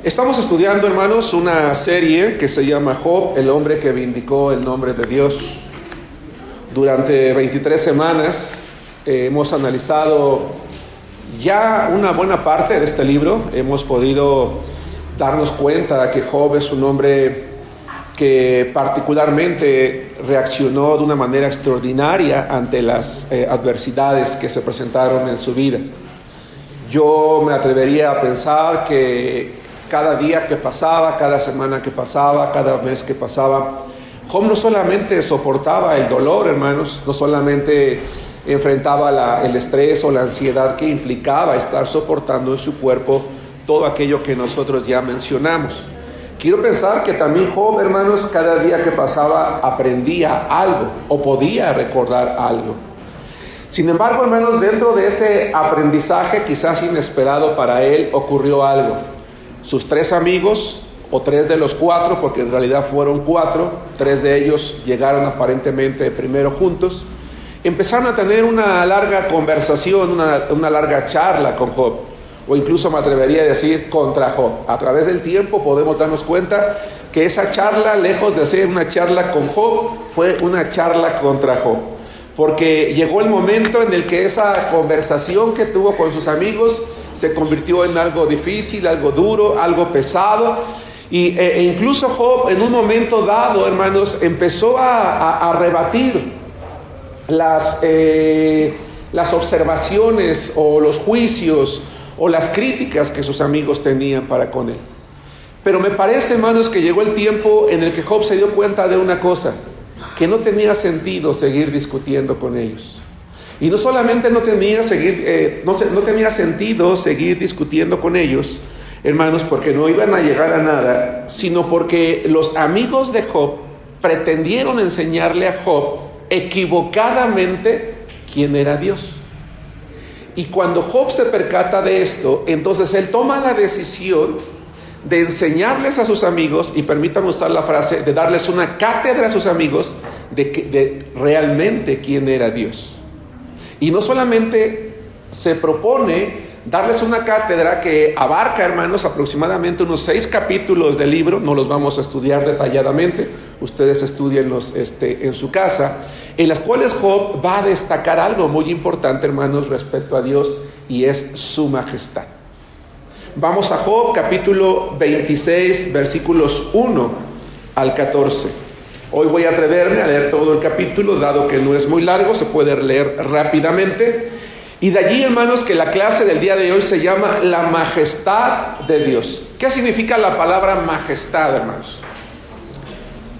Estamos estudiando, hermanos, una serie que se llama Job, el hombre que vindicó el nombre de Dios. Durante 23 semanas hemos analizado ya una buena parte de este libro. Hemos podido darnos cuenta que Job es un hombre que particularmente reaccionó de una manera extraordinaria ante las adversidades que se presentaron en su vida. Yo me atrevería a pensar que cada día que pasaba, cada semana que pasaba, cada mes que pasaba, Job no solamente soportaba el dolor, hermanos, no solamente enfrentaba el estrés o la ansiedad que implicaba estar soportando en su cuerpo todo aquello que nosotros ya mencionamos. Quiero pensar que también Job, hermanos, cada día que pasaba aprendía algo o podía recordar algo. Sin embargo, hermanos, dentro de ese aprendizaje quizás inesperado para él ocurrió algo. Sus 3 amigos, o 3 de los 4, porque en realidad fueron 4, 3 de ellos llegaron aparentemente primero juntos, empezaron a tener una larga conversación, una larga charla con Job, o incluso me atrevería a decir contra Job. A través del tiempo podemos darnos cuenta que esa charla, lejos de ser una charla con Job, fue una charla contra Job, porque llegó el momento en el que esa conversación que tuvo con sus amigos se convirtió en algo difícil, algo duro, algo pesado, e incluso Job en un momento dado, hermanos, empezó a rebatir las observaciones o los juicios o las críticas que sus amigos tenían para con él. Pero me parece, hermanos, que llegó el tiempo en el que Job se dio cuenta de una cosa, que no tenía sentido seguir discutiendo con ellos. Y no solamente no tenía sentido seguir discutiendo con ellos, hermanos, porque no iban a llegar a nada, sino porque los amigos de Job pretendieron enseñarle a Job equivocadamente quién era Dios. Y cuando Job se percata de esto, entonces él toma la decisión de enseñarles a sus amigos, y permítanme usar la frase, de darles una cátedra a sus amigos de realmente quién era Dios. Y no solamente se propone darles una cátedra que abarca, hermanos, aproximadamente unos 6 capítulos del libro. No los vamos a estudiar detalladamente, ustedes estudienlos en su casa, en las cuales Job va a destacar algo muy importante, hermanos, respecto a Dios, y es su majestad. Vamos a Job capítulo 26, versículos 1 al 14. Hoy voy a atreverme a leer todo el capítulo, dado que no es muy largo, se puede leer rápidamente. Y de allí, hermanos, que la clase del día de hoy se llama la majestad de Dios. ¿Qué significa la palabra majestad, hermanos?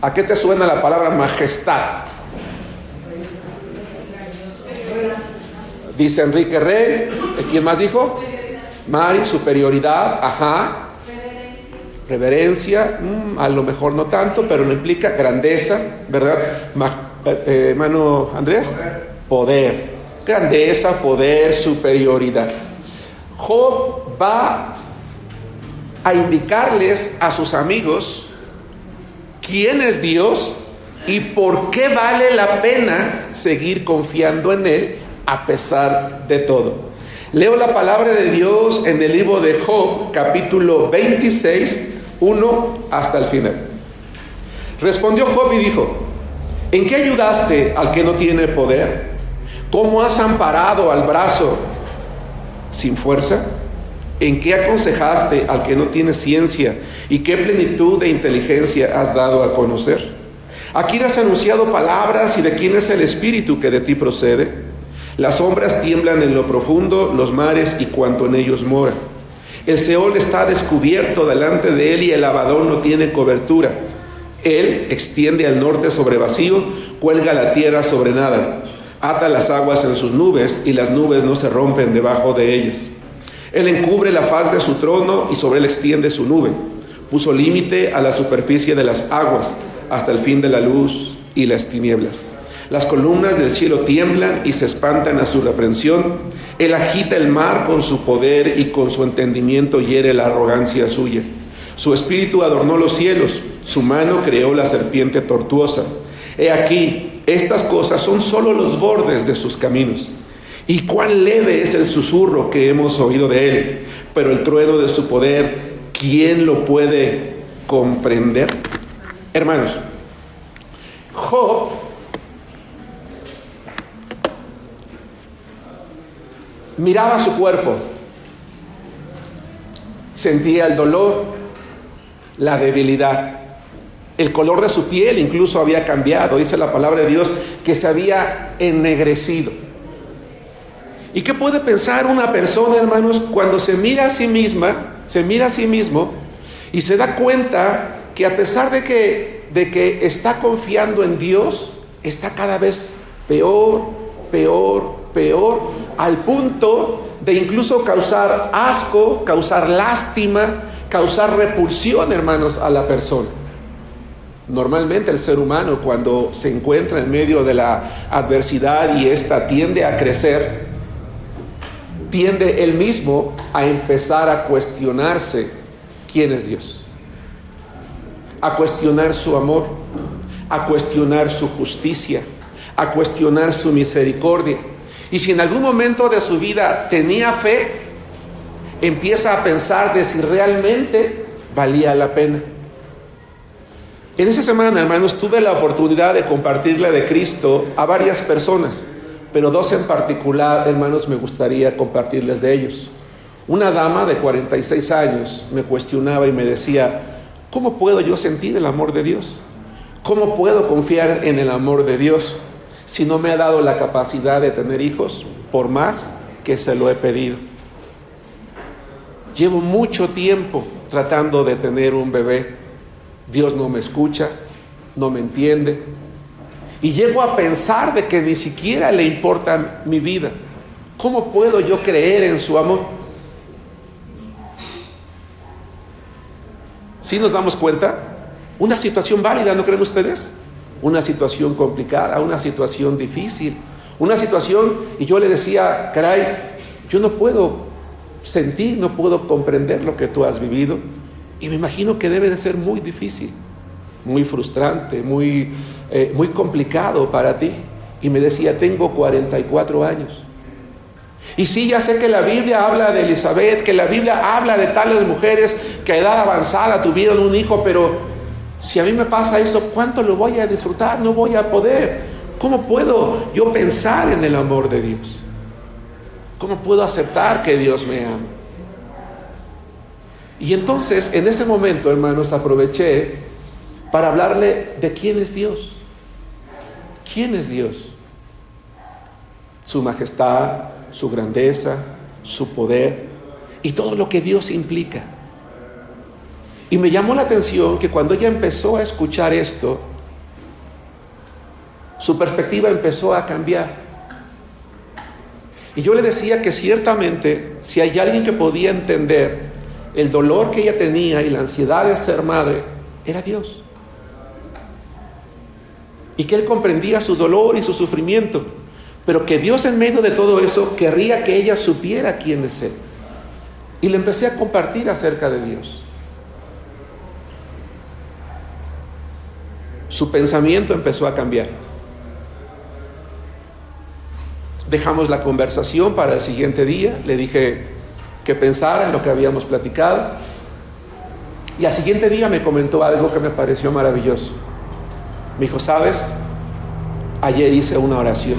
¿A qué te suena la palabra majestad? Dice Enrique Rey. ¿Quién más dijo? Mari, superioridad, ajá. Reverencia, a lo mejor no tanto, pero no implica grandeza, ¿verdad? Hermano Andrés, poder, grandeza, poder, superioridad. Job va a indicarles a sus amigos quién es Dios y por qué vale la pena seguir confiando en Él a pesar de todo. Leo la palabra de Dios en el libro de Job, capítulo 26, 1 hasta el final. Respondió Job y dijo: ¿en qué ayudaste al que no tiene poder? ¿Cómo has amparado al brazo sin fuerza? ¿En qué aconsejaste al que no tiene ciencia? ¿Y qué plenitud de inteligencia has dado a conocer? ¿A quién has anunciado palabras y de quién es el espíritu que de ti procede? Las sombras tiemblan en lo profundo, los mares y cuanto en ellos mora. El Seol está descubierto delante de él y el Abadón no tiene cobertura. Él extiende al norte sobre vacío, cuelga la tierra sobre nada. Ata las aguas en sus nubes y las nubes no se rompen debajo de ellas. Él encubre la faz de su trono y sobre él extiende su nube. Puso límite a la superficie de las aguas hasta el fin de la luz y las tinieblas. Las columnas del cielo tiemblan y se espantan a su reprensión. Él agita el mar con su poder y con su entendimiento hiere la arrogancia suya. Su espíritu adornó los cielos, su mano creó la serpiente tortuosa. He aquí, estas cosas son solo los bordes de sus caminos. Y cuán leve es el susurro que hemos oído de él, pero el trueno de su poder, ¿quién lo puede comprender? Hermanos, Job miraba su cuerpo, sentía el dolor, la debilidad. El color de su piel incluso había cambiado. Dice la palabra de Dios que se había ennegrecido. ¿Y qué puede pensar una persona, hermanos, cuando se mira a sí misma, se mira a sí mismo y se da cuenta que a pesar de que está confiando en Dios, está cada vez peor, al punto de incluso causar asco, causar lástima, causar repulsión, hermanos, a la persona? Normalmente el ser humano, cuando se encuentra en medio de la adversidad y ésta tiende a crecer, tiende él mismo a empezar a cuestionarse quién es Dios, a cuestionar su amor, a cuestionar su justicia, a cuestionar su misericordia. Y si en algún momento de su vida tenía fe, empieza a pensar de si realmente valía la pena. En esa semana, hermanos, tuve la oportunidad de compartirle de Cristo a varias personas, pero dos en particular, hermanos, me gustaría compartirles de ellos. Una dama de 46 años me cuestionaba y me decía: ¿cómo puedo yo sentir el amor de Dios? ¿Cómo puedo confiar en el amor de Dios si no me ha dado la capacidad de tener hijos, por más que se lo he pedido? Llevo mucho tiempo tratando de tener un bebé. Dios no me escucha, no me entiende. Y llego a pensar de que ni siquiera le importa mi vida. ¿Cómo puedo yo creer en su amor? ¿Sí nos damos cuenta? Una situación válida, ¿no creen ustedes? Una situación complicada, una situación difícil, una situación, y yo le decía: caray, yo no puedo sentir, no puedo comprender lo que tú has vivido, y me imagino que debe de ser muy difícil, muy frustrante, muy complicado para ti. Y me decía: tengo 44 años. Y sí, ya sé que la Biblia habla de Elizabeth, que la Biblia habla de tales mujeres que a edad avanzada tuvieron un hijo, pero si a mí me pasa eso, ¿cuánto lo voy a disfrutar? No voy a poder. ¿Cómo puedo yo pensar en el amor de Dios? ¿Cómo puedo aceptar que Dios me ama? Y entonces, en ese momento, hermanos, aproveché para hablarle de quién es Dios. ¿Quién es Dios? Su majestad, su grandeza, su poder y todo lo que Dios implica. Y me llamó la atención que cuando ella empezó a escuchar esto, su perspectiva empezó a cambiar. Y yo le decía que ciertamente, si hay alguien que podía entender el dolor que ella tenía y la ansiedad de ser madre, era Dios. Y que Él comprendía su dolor y su sufrimiento, pero que Dios en medio de todo eso querría que ella supiera quién es Él. Y le empecé a compartir acerca de Dios. Su pensamiento empezó a cambiar. Dejamos la conversación para el siguiente día. Le dije que pensara en lo que habíamos platicado. Y al siguiente día me comentó algo que me pareció maravilloso. Me dijo: ¿sabes? Ayer hice una oración.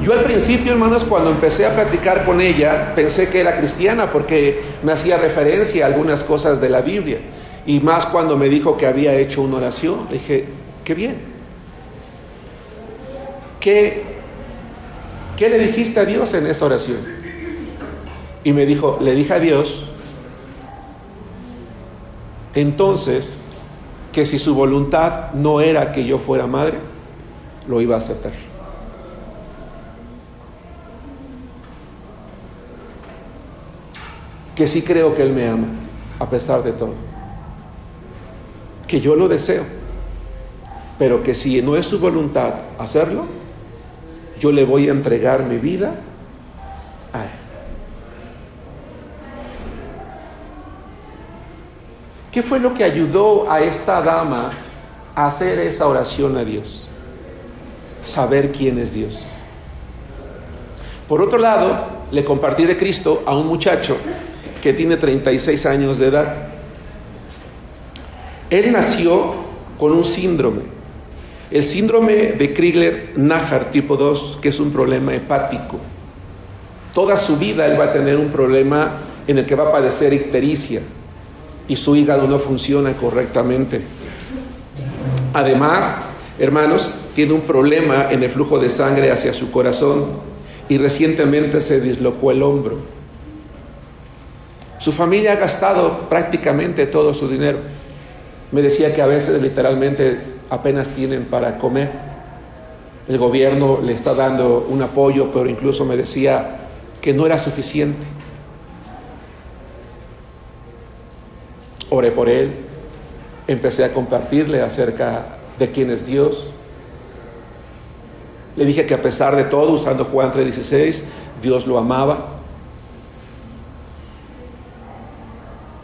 Yo al principio, hermanos, cuando empecé a platicar con ella, pensé que era cristiana porque me hacía referencia a algunas cosas de la Biblia. Y más cuando me dijo que había hecho una oración. Le dije: qué bien. ¿Qué le dijiste a Dios en esa oración? Y me dijo: le dije a Dios entonces que si su voluntad no era que yo fuera madre, lo iba a aceptar. Que sí creo que Él me ama, a pesar de todo. Que yo lo deseo, pero que si no es su voluntad hacerlo, yo le voy a entregar mi vida a Él. ¿Qué fue lo que ayudó a esta dama a hacer esa oración a Dios? Saber quién es Dios. Por otro lado, le compartí de Cristo a un muchacho que tiene 36 años de edad. Él nació con un síndrome, el síndrome de Crigler-Najjar tipo 2, que es un problema hepático. Toda su vida él va a tener un problema en el que va a padecer ictericia y su hígado no funciona correctamente. Además, hermanos, tiene un problema en el flujo de sangre hacia su corazón y recientemente se dislocó el hombro. Su familia ha gastado prácticamente todo su dinero. Me decía que a veces literalmente apenas tienen para comer. El gobierno le está dando un apoyo, pero incluso me decía que no era suficiente. Oré por él, empecé a compartirle acerca de quién es Dios. Le dije que a pesar de todo, usando Juan 3:16, Dios lo amaba.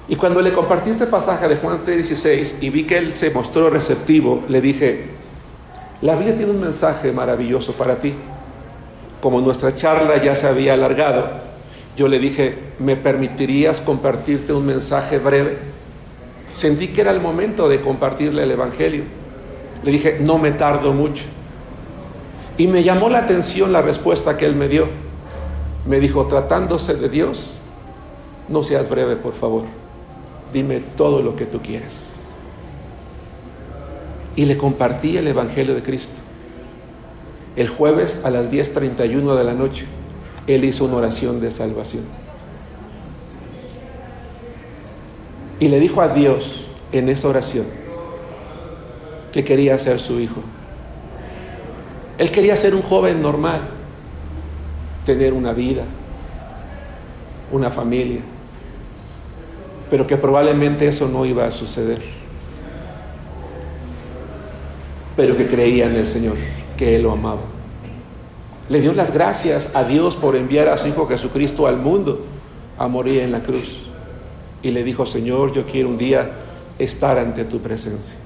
Y cuando le compartí este pasaje de Juan 3:16 y vi que él se mostró receptivo, le dije, la Biblia tiene un mensaje maravilloso para ti. Como nuestra charla ya se había alargado, yo le dije, ¿me permitirías compartirte un mensaje breve? Sentí que era el momento de compartirle el Evangelio. Le dije, no me tardo mucho. Y me llamó la atención la respuesta que él me dio. Me dijo, tratándose de Dios, no seas breve, por favor. Dime todo lo que tú quieras. Y le compartí el Evangelio de Cristo. El jueves a las 10:31 de la noche, él hizo una oración de salvación. Y le dijo a Dios en esa oración que quería ser su hijo. Él quería ser un joven normal, tener una vida, una familia, pero que probablemente eso no iba a suceder. Pero que creía en el Señor, que Él lo amaba. Le dio las gracias a Dios por enviar a su Hijo Jesucristo al mundo a morir en la cruz. Y le dijo, Señor, yo quiero un día estar ante tu presencia.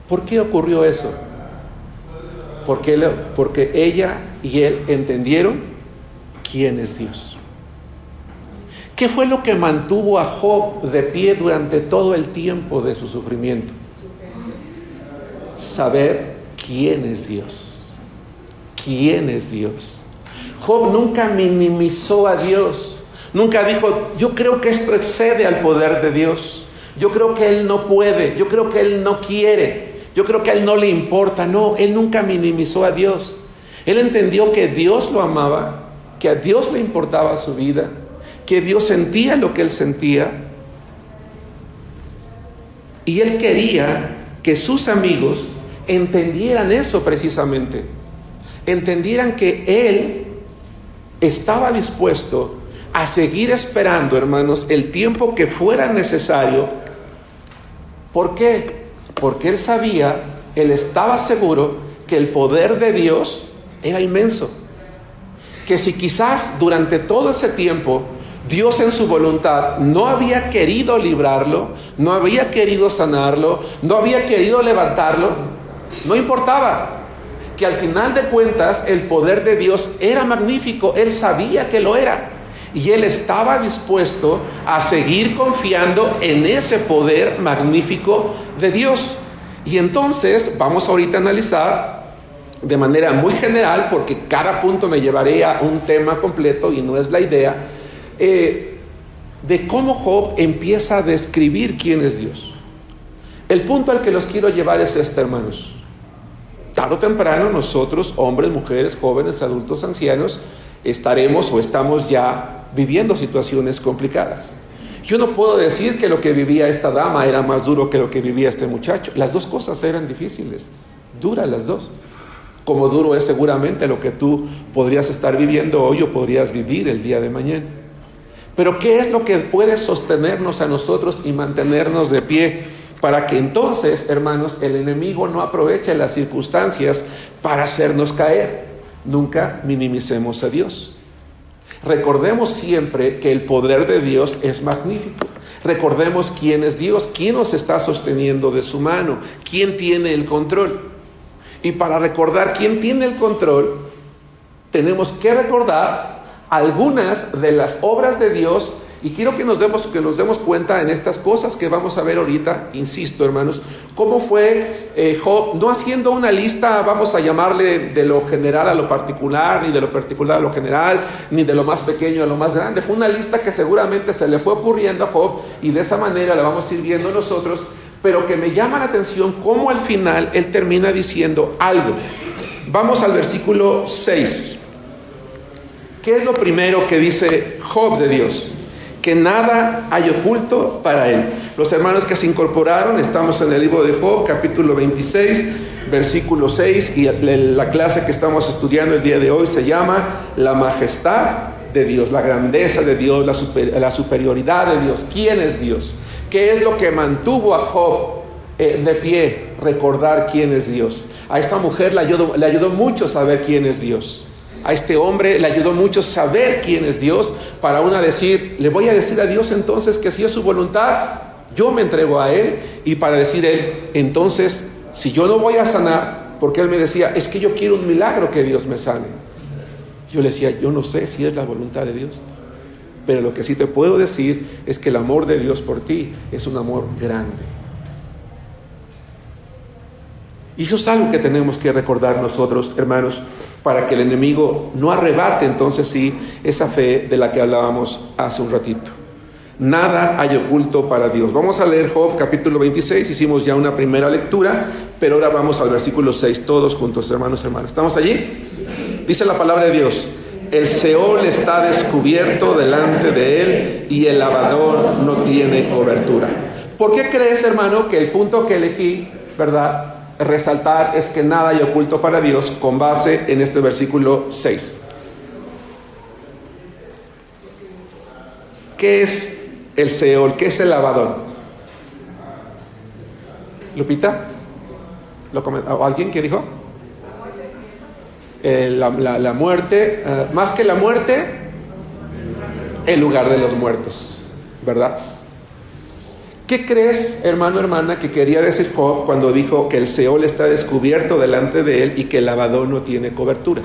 ¿Por qué ocurrió eso? Porque ella y él entendieron quién es Dios. ¿Qué fue lo que mantuvo a Job de pie durante todo el tiempo de su sufrimiento? Saber quién es Dios. ¿Quién es Dios? Job nunca minimizó a Dios. Nunca dijo, yo creo que esto excede al poder de Dios. Yo creo que Él no puede. Yo creo que Él no quiere. Yo creo que a Él no le importa. No, Él nunca minimizó a Dios. Él entendió que Dios lo amaba, que a Dios le importaba su vida, que Dios sentía lo que Él sentía. Y Él quería que sus amigos entendieran eso precisamente. Entendieran que Él estaba dispuesto a seguir esperando, hermanos, el tiempo que fuera necesario. ¿Por qué? Porque Él sabía, Él estaba seguro que el poder de Dios era inmenso. Que si quizás durante todo ese tiempo Dios en su voluntad no había querido librarlo, no había querido sanarlo, no había querido levantarlo, no importaba. Que al final de cuentas el poder de Dios era magnífico. Él sabía que lo era. Y Él estaba dispuesto a seguir confiando en ese poder magnífico de Dios. Y entonces vamos ahorita a analizar de manera muy general, porque cada punto me llevaría a un tema completo y no es la idea, de cómo Job empieza a describir quién es Dios. El punto al que los quiero llevar es este, hermanos. Tarde o temprano nosotros, hombres, mujeres, jóvenes, adultos, ancianos, estaremos o estamos ya viviendo situaciones complicadas. Yo no puedo decir que lo que vivía esta dama era más duro que lo que vivía este muchacho. Las dos cosas eran difíciles, duras las dos. Como duro es seguramente lo que tú podrías estar viviendo hoy o podrías vivir el día de mañana. Pero ¿qué es lo que puede sostenernos a nosotros y mantenernos de pie? Para que entonces, hermanos, el enemigo no aproveche las circunstancias para hacernos caer. Nunca minimicemos a Dios. Recordemos siempre que el poder de Dios es magnífico. Recordemos quién es Dios, quién nos está sosteniendo de su mano, quién tiene el control. Y para recordar quién tiene el control, tenemos que recordar algunas de las obras de Dios, y quiero que nos demos cuenta en estas cosas que vamos a ver ahorita, insisto, hermanos, cómo fue Job, no haciendo una lista, vamos a llamarle de lo general a lo particular, ni de lo particular a lo general, ni de lo más pequeño a lo más grande. Fue una lista que seguramente se le fue ocurriendo a Job, y de esa manera la vamos a ir viendo nosotros, pero que me llama la atención cómo al final él termina diciendo algo. Vamos al versículo 6. ¿Qué es lo primero que dice Job de Dios? Que nada hay oculto para él. Los hermanos que se incorporaron, estamos en el libro de Job, capítulo 26, versículo 6, y la clase que estamos estudiando el día de hoy se llama la majestad de Dios, la grandeza de Dios, la superioridad de Dios. ¿Quién es Dios? ¿Qué es lo que mantuvo a Job de pie? Recordar quién es Dios. A esta mujer le ayudó mucho saber quién es Dios. A este hombre le ayudó mucho saber quién es Dios, para una decir, le voy a decir a Dios entonces que si es su voluntad, yo me entrego a Él, y para decir Él, entonces, si yo no voy a sanar, porque Él me decía, es que yo quiero un milagro que Dios me sane. Yo le decía, yo no sé si es la voluntad de Dios, pero lo que sí te puedo decir es que el amor de Dios por ti es un amor grande. Y eso es algo que tenemos que recordar nosotros, hermanos, para que el enemigo no arrebate entonces sí esa fe de la que hablábamos hace un ratito. Nada hay oculto para Dios. Vamos a leer Job capítulo 26, hicimos ya una primera lectura, pero ahora vamos al versículo 6, todos juntos, hermanos, hermanas. ¿Estamos allí? Dice la palabra de Dios: el Seol está descubierto delante de él, y el lavador no tiene cobertura. ¿Por qué crees, hermano, que el punto que elegí, verdad, resaltar es que nada hay oculto para Dios, con base en este versículo 6? ¿Qué es el Seol? ¿Qué es el lavador? ¿Lupita? ¿O alguien que dijo? La muerte, más que la muerte, el lugar de los muertos, ¿verdad? ¿Qué crees, hermano, hermana, que quería decir Job cuando dijo que el Seol está descubierto delante de él y que el lavador no tiene cobertura?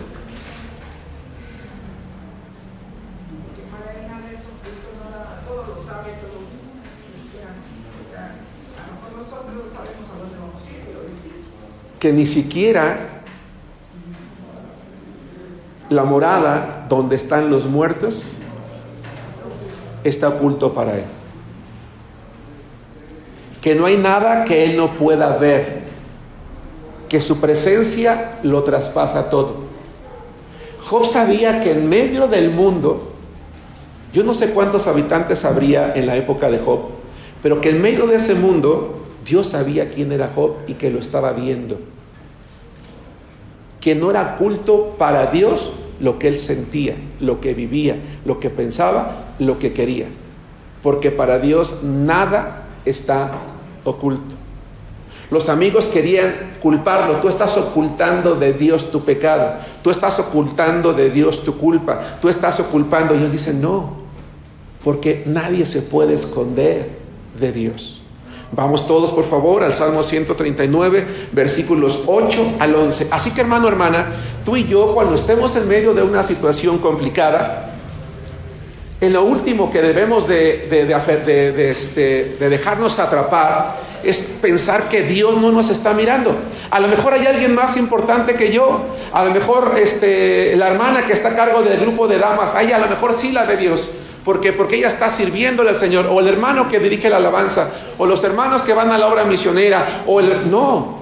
Que ni siquiera la morada donde están los muertos está oculto para él. Que no hay nada que él no pueda ver, que su presencia lo traspasa todo. Job sabía que en medio del mundo, yo no sé cuántos habitantes habría en la época de Job, pero que en medio de ese mundo Dios sabía quién era Job y que lo estaba viendo. Que no era oculto para Dios lo que él sentía, lo que vivía, lo que pensaba, lo que quería. Porque para Dios nada está oculto. Los amigos querían culparlo. Tú estás ocultando de Dios tu pecado, tú estás ocultando de Dios tu culpa, tú estás ocultando. Y ellos dicen no, porque nadie se puede esconder de Dios. Vamos todos, por favor, al Salmo 139, versículos 8 al 11. Así que, hermano, hermana, tú y yo, cuando estemos en medio de una situación complicada, en lo último que debemos de dejarnos atrapar es pensar que Dios no nos está mirando. A lo mejor hay alguien más importante que yo. A lo mejor la hermana que está a cargo del grupo de damas, a ella a lo mejor sí la ve Dios. Porque ella está sirviéndole al Señor. O el hermano que dirige la alabanza, o los hermanos que van a la obra misionera, no.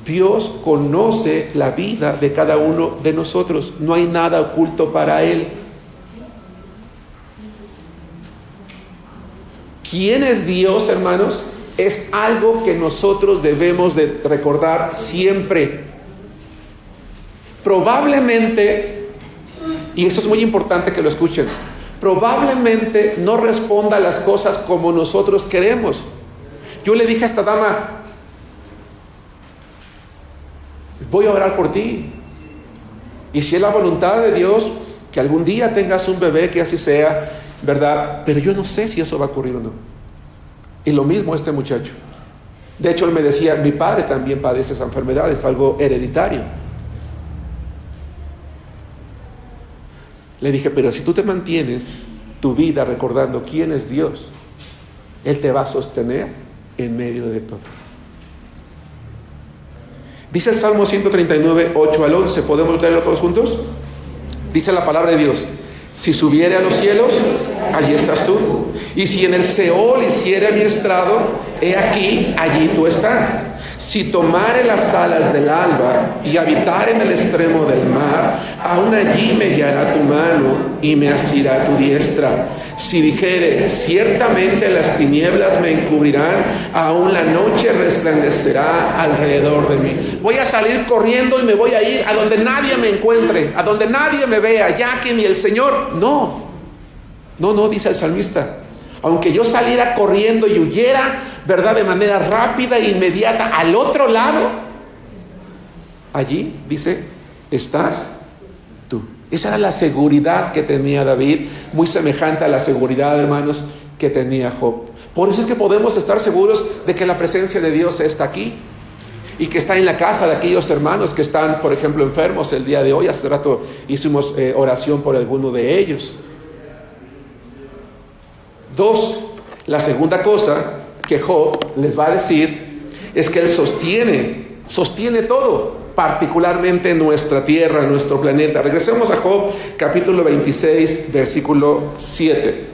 Dios conoce la vida de cada uno de nosotros. No hay nada oculto para Él. ¿Quién es Dios, hermanos? Es algo que nosotros debemos de recordar siempre. Probablemente, y esto es muy importante que lo escuchen, probablemente no responda a las cosas como nosotros queremos. Yo le dije a esta dama, voy a orar por ti, y si es la voluntad de Dios que algún día tengas un bebé, que así sea, ¿verdad? Pero yo no sé si eso va a ocurrir o no. Y lo mismo este muchacho. De hecho, él me decía, mi padre también padece esa enfermedad, es algo hereditario. Le dije, pero si tú te mantienes tu vida recordando quién es Dios, Él te va a sostener en medio de todo. Dice el Salmo 139, 8 al 11. ¿Podemos leerlo todos juntos? Dice la palabra de Dios: si subiere a los cielos, allí estás tú. Y si en el Seol hiciere mi estrado, he aquí, allí tú estás. Si tomare las alas del alba y habitar en el extremo del mar, aún allí me guiará tu mano y me asirá tu diestra. Si dijere, ciertamente las tinieblas me encubrirán, aún la noche resplandecerá alrededor de mí. Voy a salir corriendo y me voy a ir a donde nadie me encuentre, a donde nadie me vea, ya que ni el Señor. No, dice el salmista. Aunque yo saliera corriendo y huyera, ¿verdad?, de manera rápida e inmediata al otro lado, allí, dice, estás tú. Esa era la seguridad que tenía David, muy semejante a la seguridad, hermanos, que tenía Job. Por eso es que podemos estar seguros de que la presencia de Dios está aquí y que está en la casa de aquellos hermanos que están, por ejemplo, enfermos el día de hoy. Hace rato hicimos oración por alguno de ellos. 2, la segunda cosa que Job les va a decir es que él sostiene todo, particularmente nuestra tierra, nuestro planeta. Regresemos a Job, capítulo 26, versículo 7.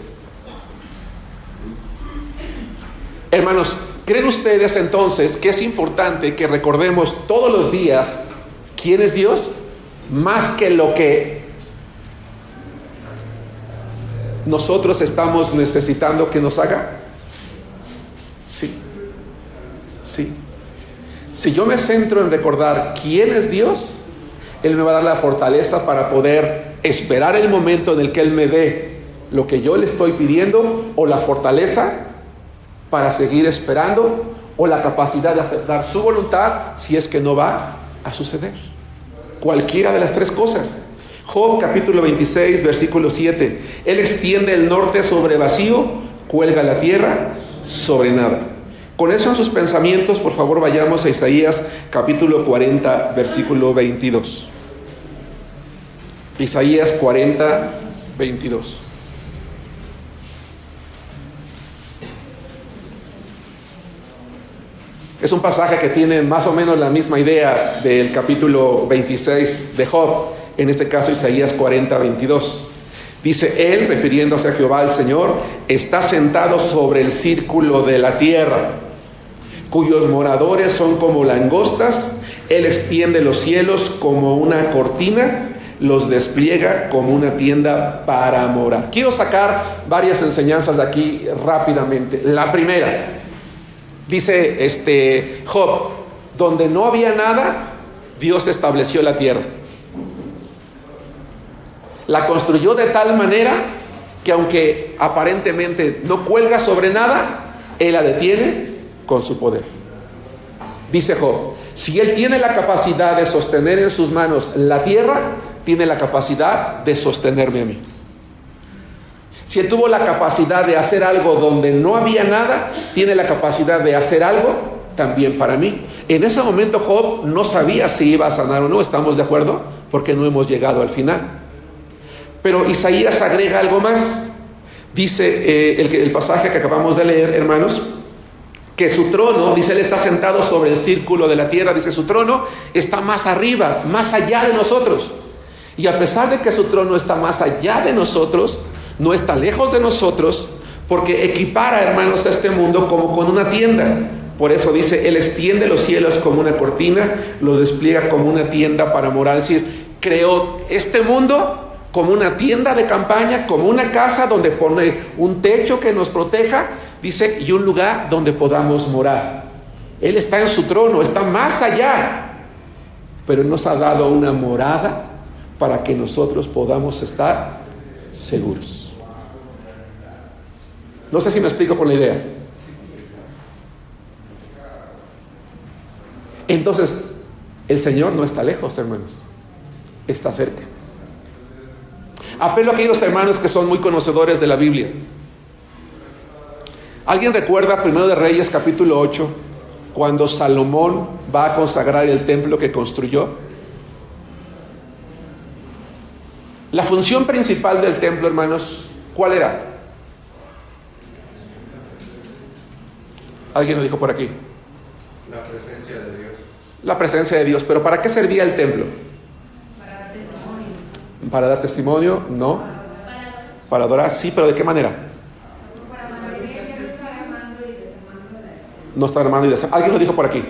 Hermanos, ¿creen ustedes entonces que es importante que recordemos todos los días quién es Dios? Más que lo que nosotros estamos necesitando que nos haga. Sí. Si yo me centro en recordar quién es Dios, Él me va a dar la fortaleza para poder esperar el momento en el que Él me dé lo que yo le estoy pidiendo, o la fortaleza para seguir esperando, o la capacidad de aceptar su voluntad si es que no va a suceder. Cualquiera de las tres cosas. Job capítulo 26, versículo 7. Él extiende el norte sobre vacío, cuelga la tierra sobre nada. Con eso en sus pensamientos, por favor, vayamos a Isaías capítulo 40, versículo 22. Isaías 40, 22. Es un pasaje que tiene más o menos la misma idea del capítulo 26 de Job. En este caso, Isaías 40, 22. Dice: Él, refiriéndose a Jehová el Señor, está sentado sobre el círculo de la tierra, cuyos moradores son como langostas. Él extiende los cielos como una cortina, los despliega como una tienda para morar. Quiero sacar varias enseñanzas de aquí rápidamente. La primera, dice Job: donde no había nada, Dios estableció la tierra. La construyó de tal manera que, aunque aparentemente no cuelga sobre nada, Él la detiene con su poder. Dice Job: si Él tiene la capacidad de sostener en sus manos la tierra, tiene la capacidad de sostenerme a mí. Si Él tuvo la capacidad de hacer algo donde no había nada, tiene la capacidad de hacer algo también para mí. En ese momento Job no sabía si iba a sanar o no, ¿estamos de acuerdo? Porque no hemos llegado al final. Pero Isaías agrega algo más. Dice el pasaje que acabamos de leer, hermanos, que su trono, dice, Él está sentado sobre el círculo de la tierra. Dice, su trono está más arriba, más allá de nosotros. Y a pesar de que su trono está más allá de nosotros, no está lejos de nosotros, porque equipara, hermanos, a este mundo como con una tienda. Por eso dice: Él extiende los cielos como una cortina, los despliega como una tienda para morar. Es decir, creó este mundo como una tienda de campaña, como una casa donde pone un techo que nos proteja, dice, y un lugar donde podamos morar. Él está en su trono, está más allá, pero Él nos ha dado una morada para que nosotros podamos estar seguros. No sé si me explico con la idea. Entonces, el Señor no está lejos, hermanos, está cerca. Apelo a aquellos hermanos que son muy conocedores de la Biblia. ¿Alguien recuerda 1 de Reyes capítulo 8, cuando Salomón va a consagrar el templo que construyó? La función principal del templo, hermanos, ¿cuál era? ¿Alguien lo dijo por aquí? La presencia de Dios. La presencia de Dios. ¿Pero para qué servía el templo? Para dar testimonio. ¿Para dar testimonio? No. ¿Para adorar? Sí, pero ¿de qué manera? Para mantener que no está armando y desarmando la... No está armando y desarmando. ¿Alguien lo dijo por aquí?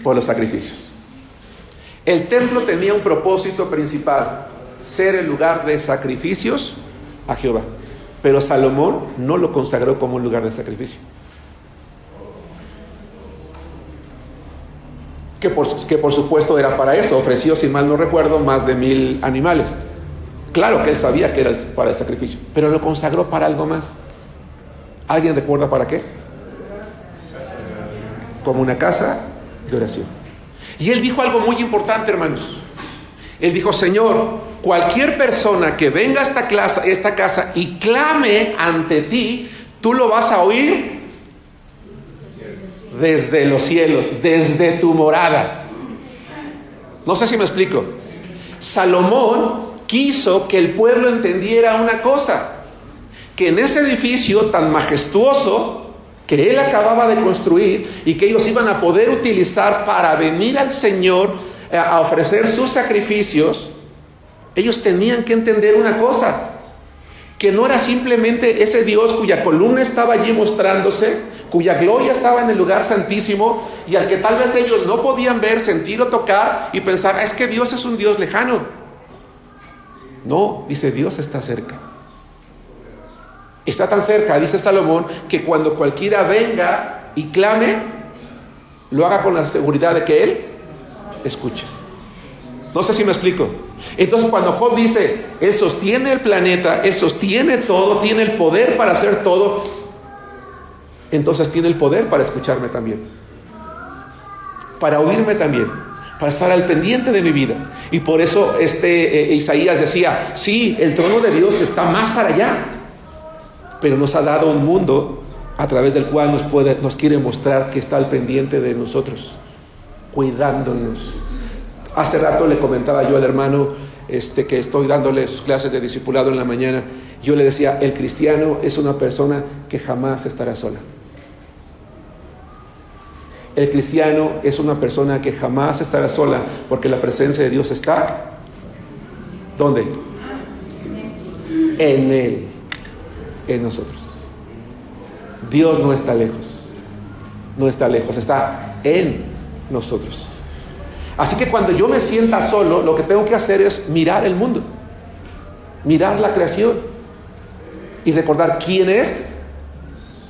Por los sacrificios. El templo tenía un propósito principal, ser el lugar de sacrificios a Jehová. Pero Salomón no lo consagró como un lugar de sacrificio. Que por supuesto era para eso. Ofreció, si mal no recuerdo, más de 1000 animales. Claro que él sabía que era para el sacrificio, pero lo consagró para algo más. ¿Alguien recuerda para qué? Como una casa de oración. Y él dijo algo muy importante, hermanos. Él dijo: Señor, cualquier persona que venga a esta casa y clame ante ti, tú lo vas a oír desde los cielos, desde tu morada. No sé si me explico. Salomón quiso que el pueblo entendiera una cosa, que en ese edificio tan majestuoso que él acababa de construir y que ellos iban a poder utilizar para venir al Señor a ofrecer sus sacrificios, ellos tenían que entender una cosa, que no era simplemente ese Dios cuya columna estaba allí mostrándose, cuya gloria estaba en el lugar santísimo y al que tal vez ellos no podían ver, sentir o tocar y pensar: es que Dios es un Dios lejano. No, dice, Dios está cerca. Está tan cerca, dice Salomón, que cuando cualquiera venga y clame, lo haga con la seguridad de que Él escucha. No sé si me explico. Entonces, cuando Job dice, Él sostiene el planeta, Él sostiene todo, tiene el poder para hacer todo, entonces tiene el poder para escucharme también, para oírme también, para estar al pendiente de mi vida. Y por eso Isaías decía: sí, el trono de Dios está más para allá, pero nos ha dado un mundo a través del cual nos quiere mostrar que está al pendiente de nosotros, cuidándonos. Hace rato le comentaba yo al hermano que estoy dándole sus clases de discipulado en la mañana. Yo le decía: el cristiano es una persona que jamás estará sola. El cristiano es una persona que jamás estará sola, porque la presencia de Dios está ¿dónde? En Él, en nosotros. Dios no está lejos, no está lejos, está en nosotros. Así que cuando yo me sienta solo, lo que tengo que hacer es mirar el mundo, mirar la creación y recordar quién es,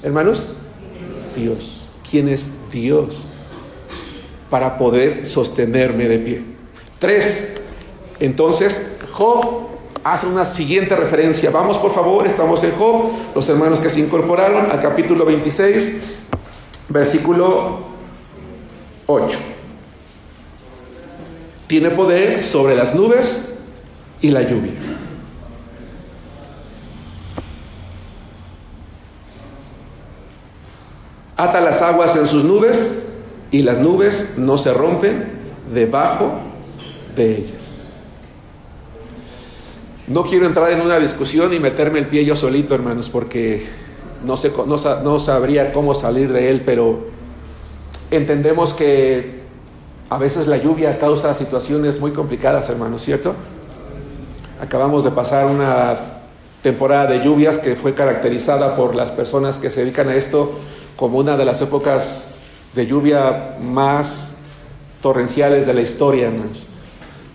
hermanos, Dios. ¿Quién es Dios? Para poder sostenerme de pie. 3. Entonces, Job hace una siguiente referencia. Vamos, por favor, estamos en Job, los hermanos que se incorporaron al capítulo 26, versículo 8. Tiene poder sobre las nubes y la lluvia. Ata las aguas en sus nubes y las nubes no se rompen debajo de ellas. No quiero entrar en una discusión y meterme el pie yo solito, hermanos, porque no sabría cómo salir de él, pero entendemos que a veces la lluvia causa situaciones muy complicadas, hermanos, ¿cierto? Acabamos de pasar una temporada de lluvias que fue caracterizada por las personas que se dedican a esto como una de las épocas de lluvia más torrenciales de la historia, hermanos.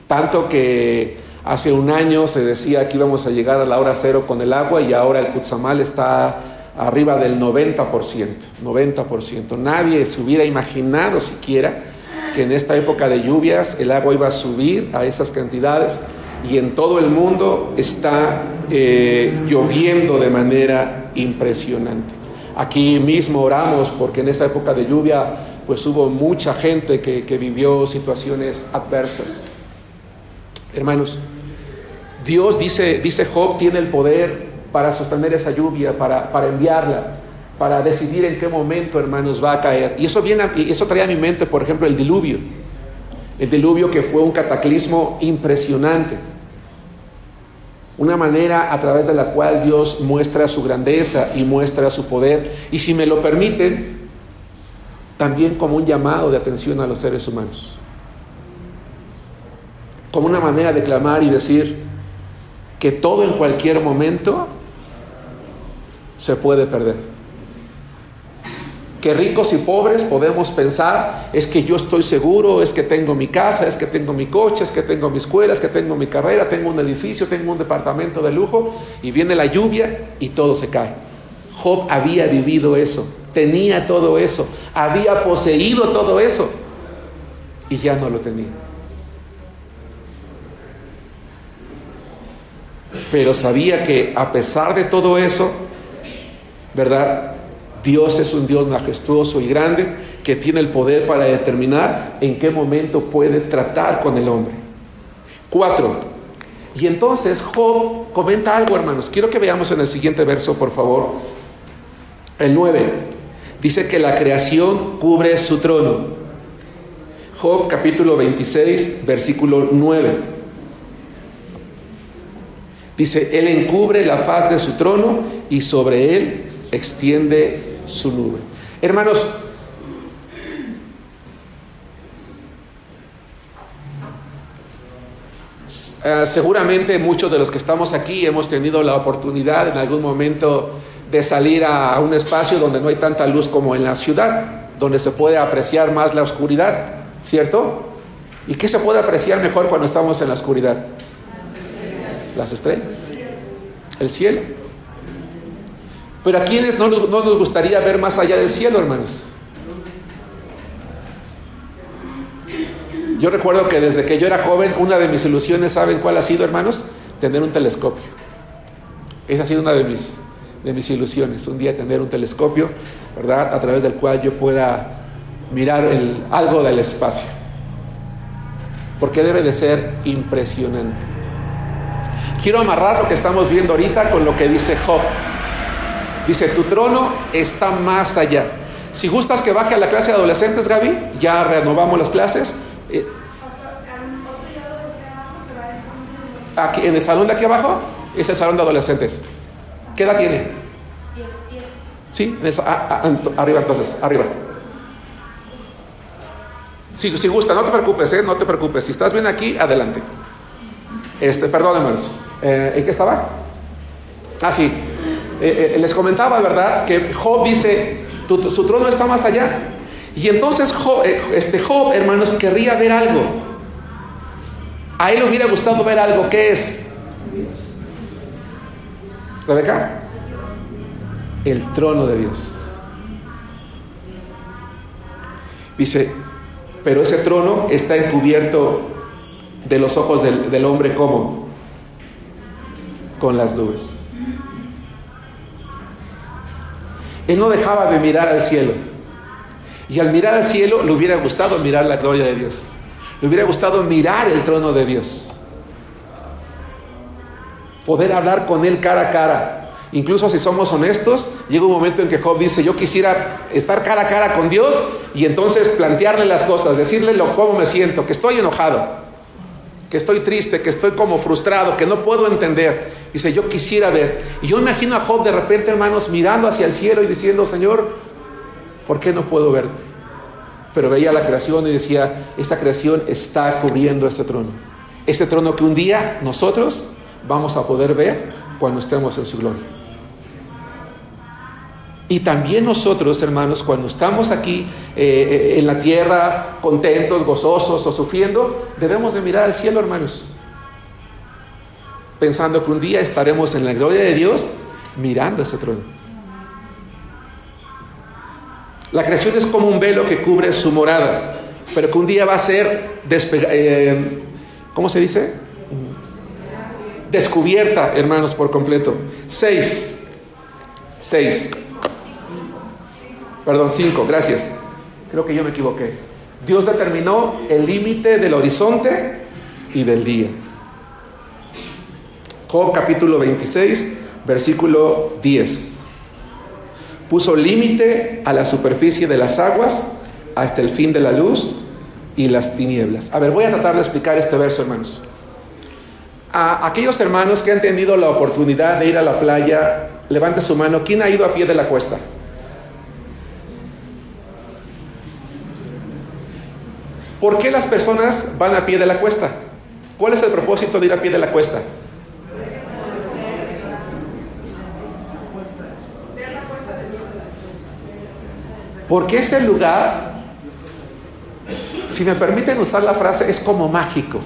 Tanto que hace un año se decía que íbamos a llegar a la hora cero con el agua y ahora el Cuetzamal está arriba del 90%. Nadie se hubiera imaginado siquiera que en esta época de lluvias el agua iba a subir a esas cantidades, y en todo el mundo está lloviendo de manera impresionante. Aquí mismo oramos porque en esta época de lluvia pues hubo mucha gente que vivió situaciones adversas. Hermanos, Dios, dice Job, tiene el poder para sostener esa lluvia, para enviarla, para decidir en qué momento, hermanos, va a caer. Y eso trae a mi mente, por ejemplo, el diluvio. El diluvio, que fue un cataclismo impresionante. una manera a través de la cual Dios muestra su grandeza y muestra su poder, y si me lo permiten, también como un llamado de atención a los seres humanos, como una manera de clamar y decir que todo en cualquier momento se puede perder. Que ricos y pobres podemos pensar, es que yo estoy seguro, es que tengo mi casa, es que tengo mi coche, es que tengo mi escuela, es que tengo mi carrera, tengo un edificio, tengo un departamento de lujo, y viene la lluvia y todo se cae. Job había vivido eso, tenía todo eso, había poseído todo eso, y ya no lo tenía. Pero sabía que a pesar de todo eso, ¿verdad?, Dios es un Dios majestuoso y grande que tiene el poder para determinar en qué momento puede tratar con el hombre. 4. Y entonces Job comenta algo, hermanos. Quiero que veamos en el siguiente verso, por favor. El 9. Dice que la creación cubre su trono. Job capítulo 26, versículo 9. Dice, Él encubre la faz de su trono y sobre él extiende su nube. Hermanos, seguramente muchos de los que estamos aquí hemos tenido la oportunidad en algún momento de salir a un espacio donde no hay tanta luz como en la ciudad, donde se puede apreciar más la oscuridad, ¿cierto? ¿Y qué se puede apreciar mejor cuando estamos en la oscuridad? Las estrellas, el cielo. Pero ¿a quiénes no nos gustaría ver más allá del cielo, hermanos? Yo recuerdo que desde que yo era joven, una de mis ilusiones, ¿saben cuál ha sido, hermanos? Tener un telescopio. Esa ha sido una de mis ilusiones, un día tener un telescopio, ¿verdad?, a través del cual yo pueda mirar algo del espacio. Porque debe de ser impresionante. Quiero amarrar lo que estamos viendo ahorita con lo que dice Job. Dice, tu trono está más allá. Si gustas que baje a la clase de adolescentes, Gaby, ya renovamos las clases. Aquí, en el salón de aquí abajo, es el salón de adolescentes. ¿Qué edad tiene? 17. Sí, arriba entonces, arriba. Si gusta, no te preocupes, no te preocupes. Si estás bien aquí, adelante. Perdón, hermanos. ¿En qué estaba? Sí. Les comentaba, ¿verdad?, que Job dice, su trono está más allá. Y entonces Job, hermanos, querría ver algo. A él le hubiera gustado ver algo. ¿Qué es? ¿Rebeca? El trono de Dios. Dice, pero ese trono está encubierto de los ojos del hombre, ¿cómo? Con las nubes. Él no dejaba de mirar al cielo. Y al mirar al cielo le hubiera gustado mirar la gloria de Dios. Le hubiera gustado mirar el trono de Dios. Poder hablar con Él cara a cara. Incluso si somos honestos, llega un momento en que Job dice, yo quisiera estar cara a cara con Dios y entonces plantearle las cosas, decirle cómo me siento, que estoy enojado, que estoy triste, que estoy como frustrado, que no puedo entender. Dice, yo quisiera ver. Y yo imagino a Job de repente, hermanos, mirando hacia el cielo y diciendo, Señor, ¿por qué no puedo verte? Pero veía la creación y decía, esta creación está cubriendo este trono. Este trono que un día nosotros vamos a poder ver cuando estemos en su gloria. Y también nosotros, hermanos, cuando estamos aquí en la tierra, contentos, gozosos o sufriendo, debemos de mirar al cielo, hermanos, pensando que un día estaremos en la gloria de Dios mirando ese trono. La creación es como un velo que cubre su morada, pero que un día va a ser ¿cómo se dice? Descubierta, hermanos, por completo. 5, gracias. Creo que yo me equivoqué. Dios determinó el límite del horizonte y del día. Job capítulo 26, versículo 10. Puso límite a la superficie de las aguas hasta el fin de la luz y las tinieblas. A ver, voy a tratar de explicar este verso, hermanos. A aquellos hermanos que han tenido la oportunidad de ir a la playa, levante su mano. ¿Quién ha ido a pie de la cuesta? ¿Por qué las personas van a pie de la cuesta? ¿Cuál es el propósito de ir a pie de la cuesta? Porque ese lugar, si me permiten usar la frase, es como mágico.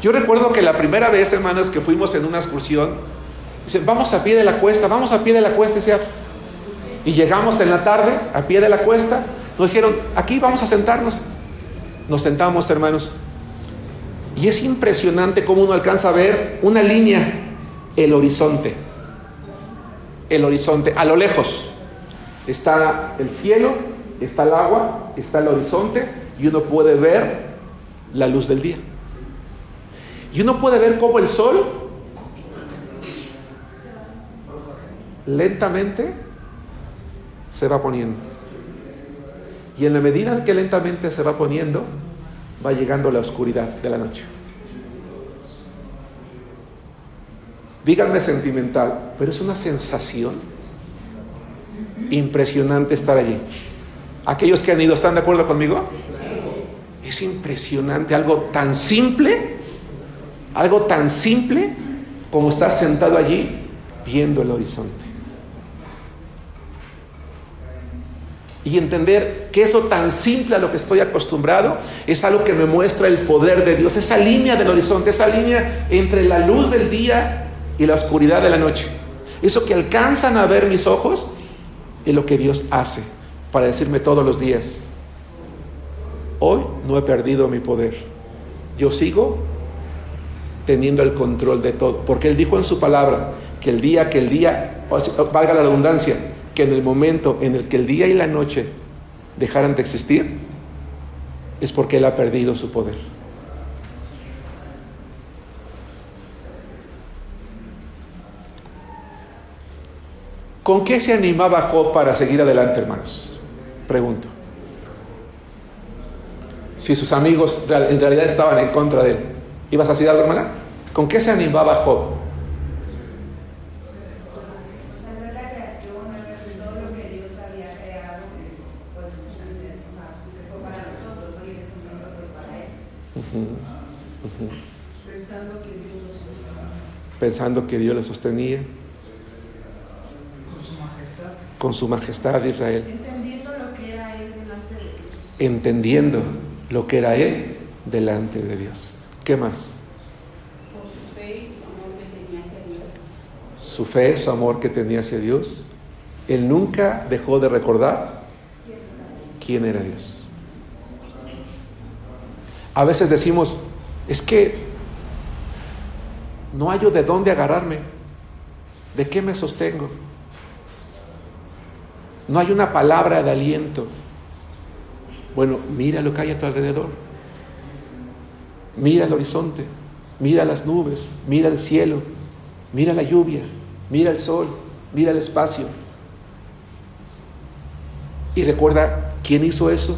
Yo recuerdo que la primera vez, hermanos, que fuimos en una excursión, dicen, vamos a pie de la cuesta, decía, y llegamos en la tarde, a pie de la cuesta, nos dijeron, aquí vamos a sentarnos. Nos sentamos, hermanos, y es impresionante cómo uno alcanza a ver una línea, el horizonte, a lo lejos. Está el cielo, está el agua, está el horizonte, y uno puede ver la luz del día. Y uno puede ver cómo el sol lentamente se va poniendo. Y en la medida en que lentamente se va poniendo, va llegando la oscuridad de la noche. Díganme sentimental, pero es una sensación impresionante estar allí. Aquellos que han ido, ¿están de acuerdo conmigo? Es impresionante, algo tan simple como estar sentado allí viendo el horizonte. Y entender que eso tan simple a lo que estoy acostumbrado es algo que me muestra el poder de Dios, esa línea del horizonte, esa línea entre la luz del día y la oscuridad de la noche. Eso que alcanzan a ver mis ojos es lo que Dios hace para decirme todos los días, hoy no he perdido mi poder, yo sigo teniendo el control de todo, porque Él dijo en su palabra que el día, valga la redundancia, que en el momento en el que el día y la noche dejaran de existir, es porque Él ha perdido su poder. ¿Con qué se animaba Job para seguir adelante, hermanos? Pregunto. Si sus amigos en realidad estaban en contra de él. ¿Ibas a decir algo, hermana? ¿Con qué se animaba Job? Saber la creación, todo lo que Dios había creado, pues, que fue para nosotros, ¿no? Y el sentimiento fue para Él. Pensando que Dios lo sostenía. Con su majestad de Israel. Entendiendo lo que era Él delante de Dios. Entendiendo lo que era Él delante de Dios. ¿Qué más? Por su fe y su amor que tenía hacia Dios. Su fe, su amor que tenía hacia Dios. Él nunca dejó de recordar quién era Dios. A veces decimos, es que no hallo de dónde agarrarme. ¿De qué me sostengo? No hay una palabra de aliento. Bueno, mira lo que hay a tu alrededor. Mira el horizonte, mira las nubes, mira el cielo, mira la lluvia, mira el sol, mira el espacio. Y recuerda quién hizo eso,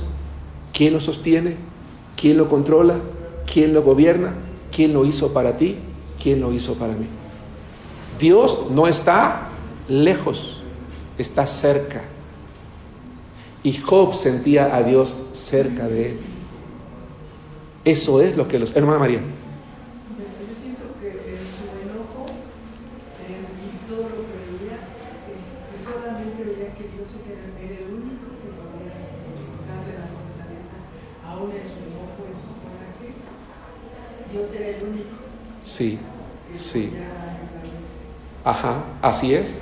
quién lo sostiene, quién lo controla, quién lo gobierna, quién lo hizo para ti, quién lo hizo para mí. Dios no está lejos, está cerca. Y Job sentía a Dios cerca de él. Eso es lo que hermana María. Yo siento que en su enojo y todo lo que veía, que solamente veía que Dios era el único que podía darle la fortaleza, aún en su enojo, en su coraje. Dios era el único. Sí. Ajá, así es.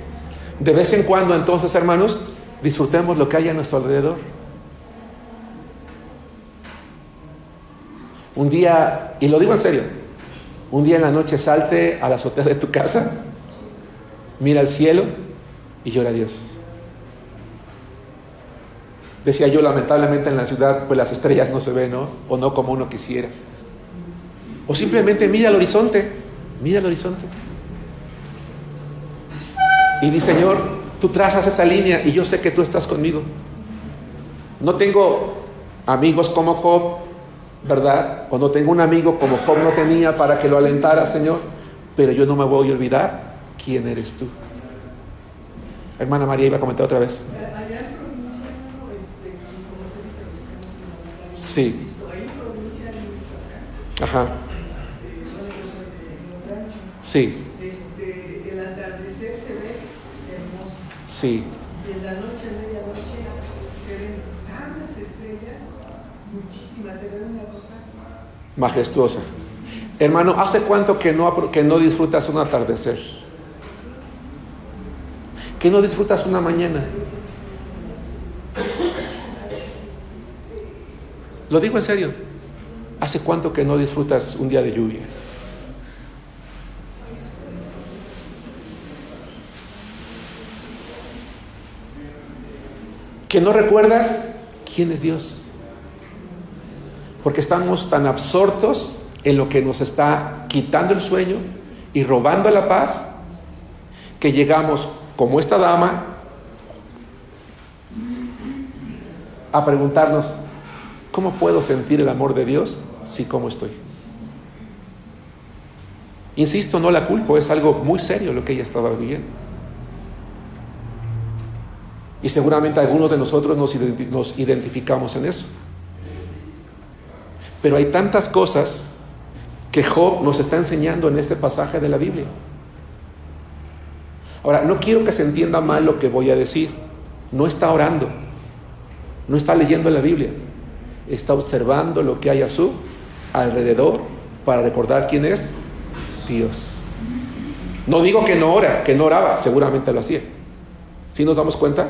De vez en cuando, entonces, hermanos, disfrutemos lo que hay a nuestro alrededor. Un día, y lo digo en serio, un día en la noche salte a la azotea de tu casa, mira al cielo y llora a Dios. Decía yo, lamentablemente en la ciudad pues las estrellas no se ven, ¿no? O no como uno quisiera. O simplemente mira al horizonte. Y di, Señor, tú trazas esa línea y yo sé que tú estás conmigo. No tengo amigos como Job, ¿verdad? O no tengo un amigo como Job no tenía para que lo alentara, Señor, pero yo no me voy a olvidar quién eres tú. Hermana María iba a comentar otra vez. Allá en provincia, como se dice, los que no se Sí. ahí en provincia de Michoacán, Ajá. bueno, yo soy de un rancho, Sí. el atardecer se ve hermoso. Sí. Y en la noche, a medianoche, se ven tantas estrellas, muchísimas, te ven una cosa. Majestuosa. Hermano, ¿hace cuánto que no disfrutas un atardecer? Que no disfrutas una mañana. Lo digo en serio. ¿Hace cuánto que no disfrutas un día de lluvia? Que no recuerdas quién es Dios. Porque estamos tan absortos en lo que nos está quitando el sueño y robando la paz, que llegamos, como esta dama, a preguntarnos: ¿cómo puedo sentir el amor de Dios si cómo estoy? Insisto, no la culpo, es algo muy serio lo que ella estaba viviendo. Y seguramente algunos de nosotros nos identificamos en eso. Pero hay tantas cosas que Job nos está enseñando en este pasaje de la Biblia. Ahora, no quiero que se entienda mal lo que voy a decir. No está orando, no está leyendo la Biblia, está observando lo que hay a su alrededor para recordar quién es Dios. No digo que no ora, que no oraba, seguramente lo hacía. ¿Sí nos damos cuenta?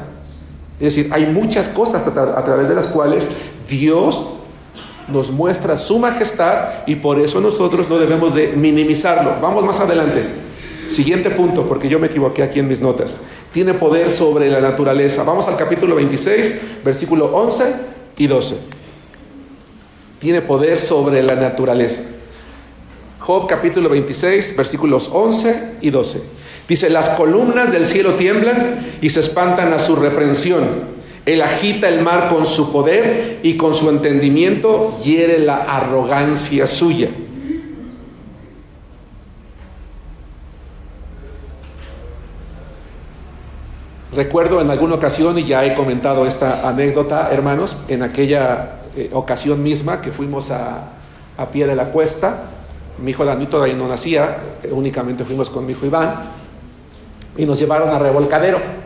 Es decir, hay muchas cosas a través de las cuales Dios nos muestra su majestad, y por eso nosotros no debemos de minimizarlo. Vamos más adelante. Siguiente punto, porque yo me equivoqué aquí en mis notas. Tiene poder sobre la naturaleza. Vamos al capítulo 26, versículo 11 y 12. Tiene poder sobre la naturaleza. Job capítulo 26, versículos 11 y 12. Dice: las columnas del cielo tiemblan y se espantan a su reprensión. Él agita el mar con su poder y con su entendimiento hiere la arrogancia suya. Recuerdo en alguna ocasión, y ya he comentado esta anécdota, hermanos, en aquella ocasión misma que fuimos a pie de la cuesta. Mi hijo Dani todavía no nacía, únicamente fuimos con mi hijo Iván, y nos llevaron a Revolcadero.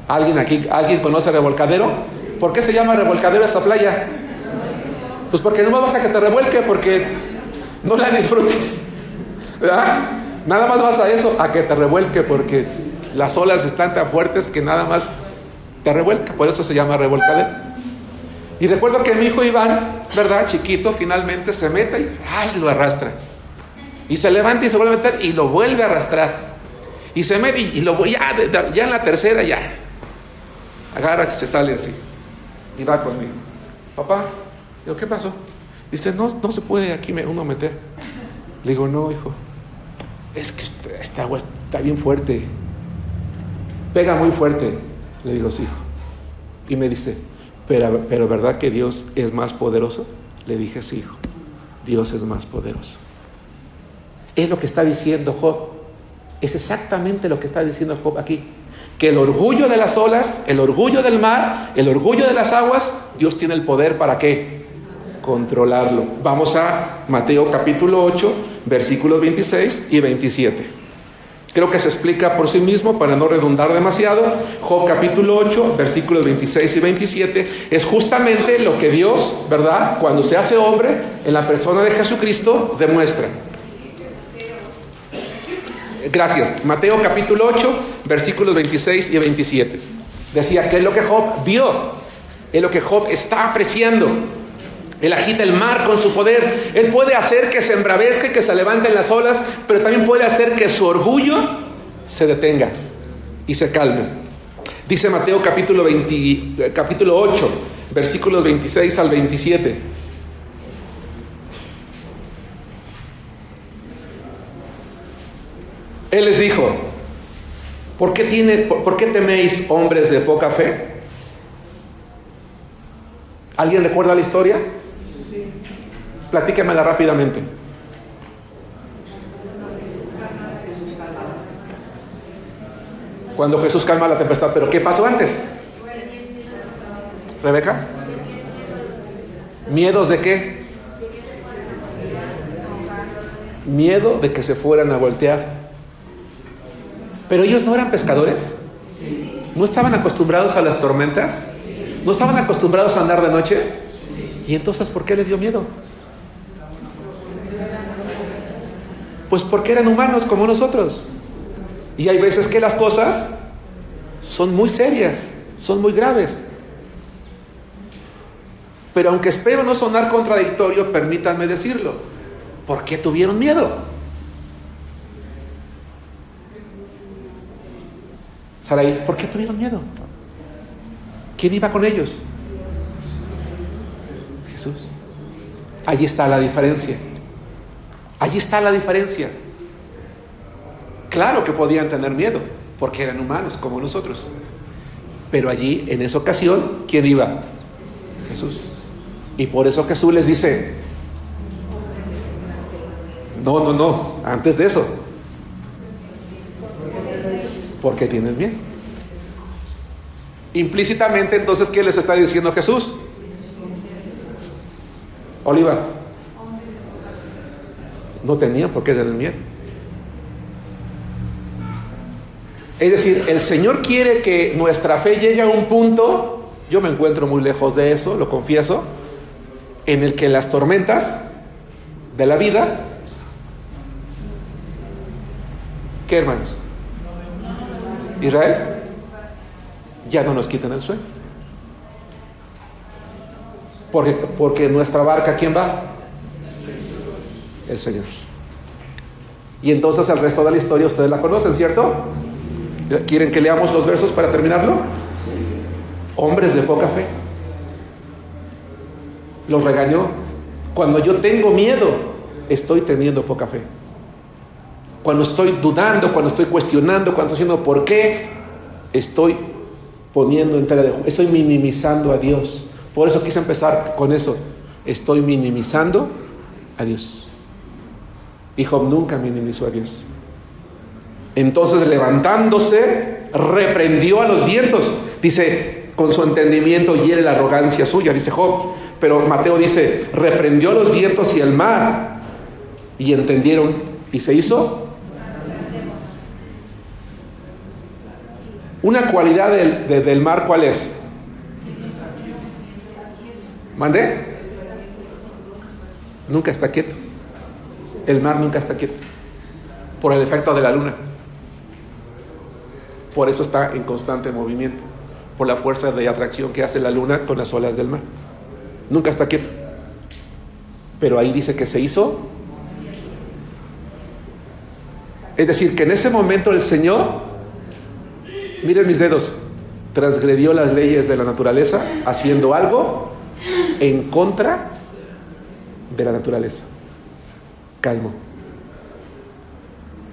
¿Alguien conoce Revolcadero? ¿Por qué se llama Revolcadero esa playa? Pues porque no vas a que te revuelque, porque no la disfrutes, ¿verdad? Nada más vas a eso, a que te revuelque, porque las olas están tan fuertes que nada más te revuelca. Por eso se llama Revolcadero. Y recuerdo que mi hijo Iván, ¿verdad?, chiquito, finalmente se mete y lo arrastra. Y se levanta y se vuelve a meter y lo vuelve a arrastrar. Y se mete y ya en la tercera ya agarra que se sale así. Y va conmigo: papá. Digo: ¿qué pasó? Dice: no se puede aquí uno meter. Le digo: no, hijo, es que esta agua está bien fuerte, pega muy fuerte. Le digo: sí, hijo. Y me dice: pero ¿verdad que Dios es más poderoso? Le dije: sí, hijo, Dios es más poderoso. Es lo que está diciendo Job. Es exactamente lo que está diciendo Job aquí. Que el orgullo de las olas, el orgullo del mar, el orgullo de las aguas, Dios tiene el poder ¿para qué? Controlarlo. Vamos a Mateo capítulo 8, versículos 26 y 27. Creo que se explica por sí mismo para no redundar demasiado. Job capítulo 8, versículos 26 y 27 es justamente lo que Dios, ¿verdad?, cuando se hace hombre en la persona de Jesucristo, demuestra. Gracias. Mateo capítulo 8, versículos 26 y 27. Decía que es lo que Job vio, es lo que Job está apreciando. Él agita el mar con su poder. Él puede hacer que se embravezca y que se levanten las olas, pero también puede hacer que su orgullo se detenga y se calme. Dice Mateo capítulo 8, versículos 26 al 27. Él les dijo: ¿por qué teméis, hombres de poca fe? ¿Alguien recuerda la historia? Sí. Platíquemela rápidamente. Cuando Jesús calma la tempestad, ¿pero qué pasó antes? ¿Rebeca? ¿Miedos de qué? Miedo de que se fueran a voltear. ¿Pero ellos no eran pescadores? ¿No estaban acostumbrados a las tormentas? ¿No estaban acostumbrados a andar de noche? ¿Y entonces por qué les dio miedo? Pues porque eran humanos como nosotros. Y hay veces que las cosas son muy serias, son muy graves. Pero aunque espero no sonar contradictorio, permítanme decirlo. ¿Por qué tuvieron miedo? Saraí, ¿por qué tuvieron miedo? ¿Quién iba con ellos? Jesús. Allí está la diferencia. Allí está la diferencia. Claro que podían tener miedo, porque eran humanos como nosotros. Pero allí, en esa ocasión, ¿quién iba? Jesús. Y por eso Jesús les dice, no, antes de eso. ¿Por qué tienes miedo? Implícitamente, entonces, ¿qué les está diciendo Jesús? Oliva, no tenían por qué tener miedo. Es decir, el Señor quiere que nuestra fe llegue a un punto, yo me encuentro muy lejos de eso, lo confieso, en el que las tormentas de la vida, ¿qué, hermanos? Israel, ya no nos quitan el sueño. Porque nuestra barca, ¿quién va? El Señor. Y entonces el resto de la historia ustedes la conocen, ¿cierto? ¿Quieren que leamos los versos para terminarlo? Hombres de poca fe. Los regañó. Cuando yo tengo miedo, estoy teniendo poca fe. Cuando estoy dudando, cuando estoy cuestionando, cuando estoy diciendo por qué, estoy poniendo en tela de juicio, estoy minimizando a Dios. Por eso quise empezar con eso. Estoy minimizando a Dios. Y Job nunca minimizó a Dios. Entonces, levantándose, reprendió a los vientos. Dice, con su entendimiento hiere la arrogancia suya, dice Job. Pero Mateo dice, reprendió a los vientos y el mar. Y entendieron, y se hizo. Una cualidad del mar, ¿cuál es? ¿Mandé? Nunca está quieto. El mar nunca está quieto. Por el efecto de la luna. Por eso está en constante movimiento. Por la fuerza de atracción que hace la luna con las olas del mar. Nunca está quieto. Pero ahí dice que se hizo. Es decir, que en ese momento el Señor, miren mis dedos, transgredió las leyes de la naturaleza haciendo algo en contra de la naturaleza. Calmo.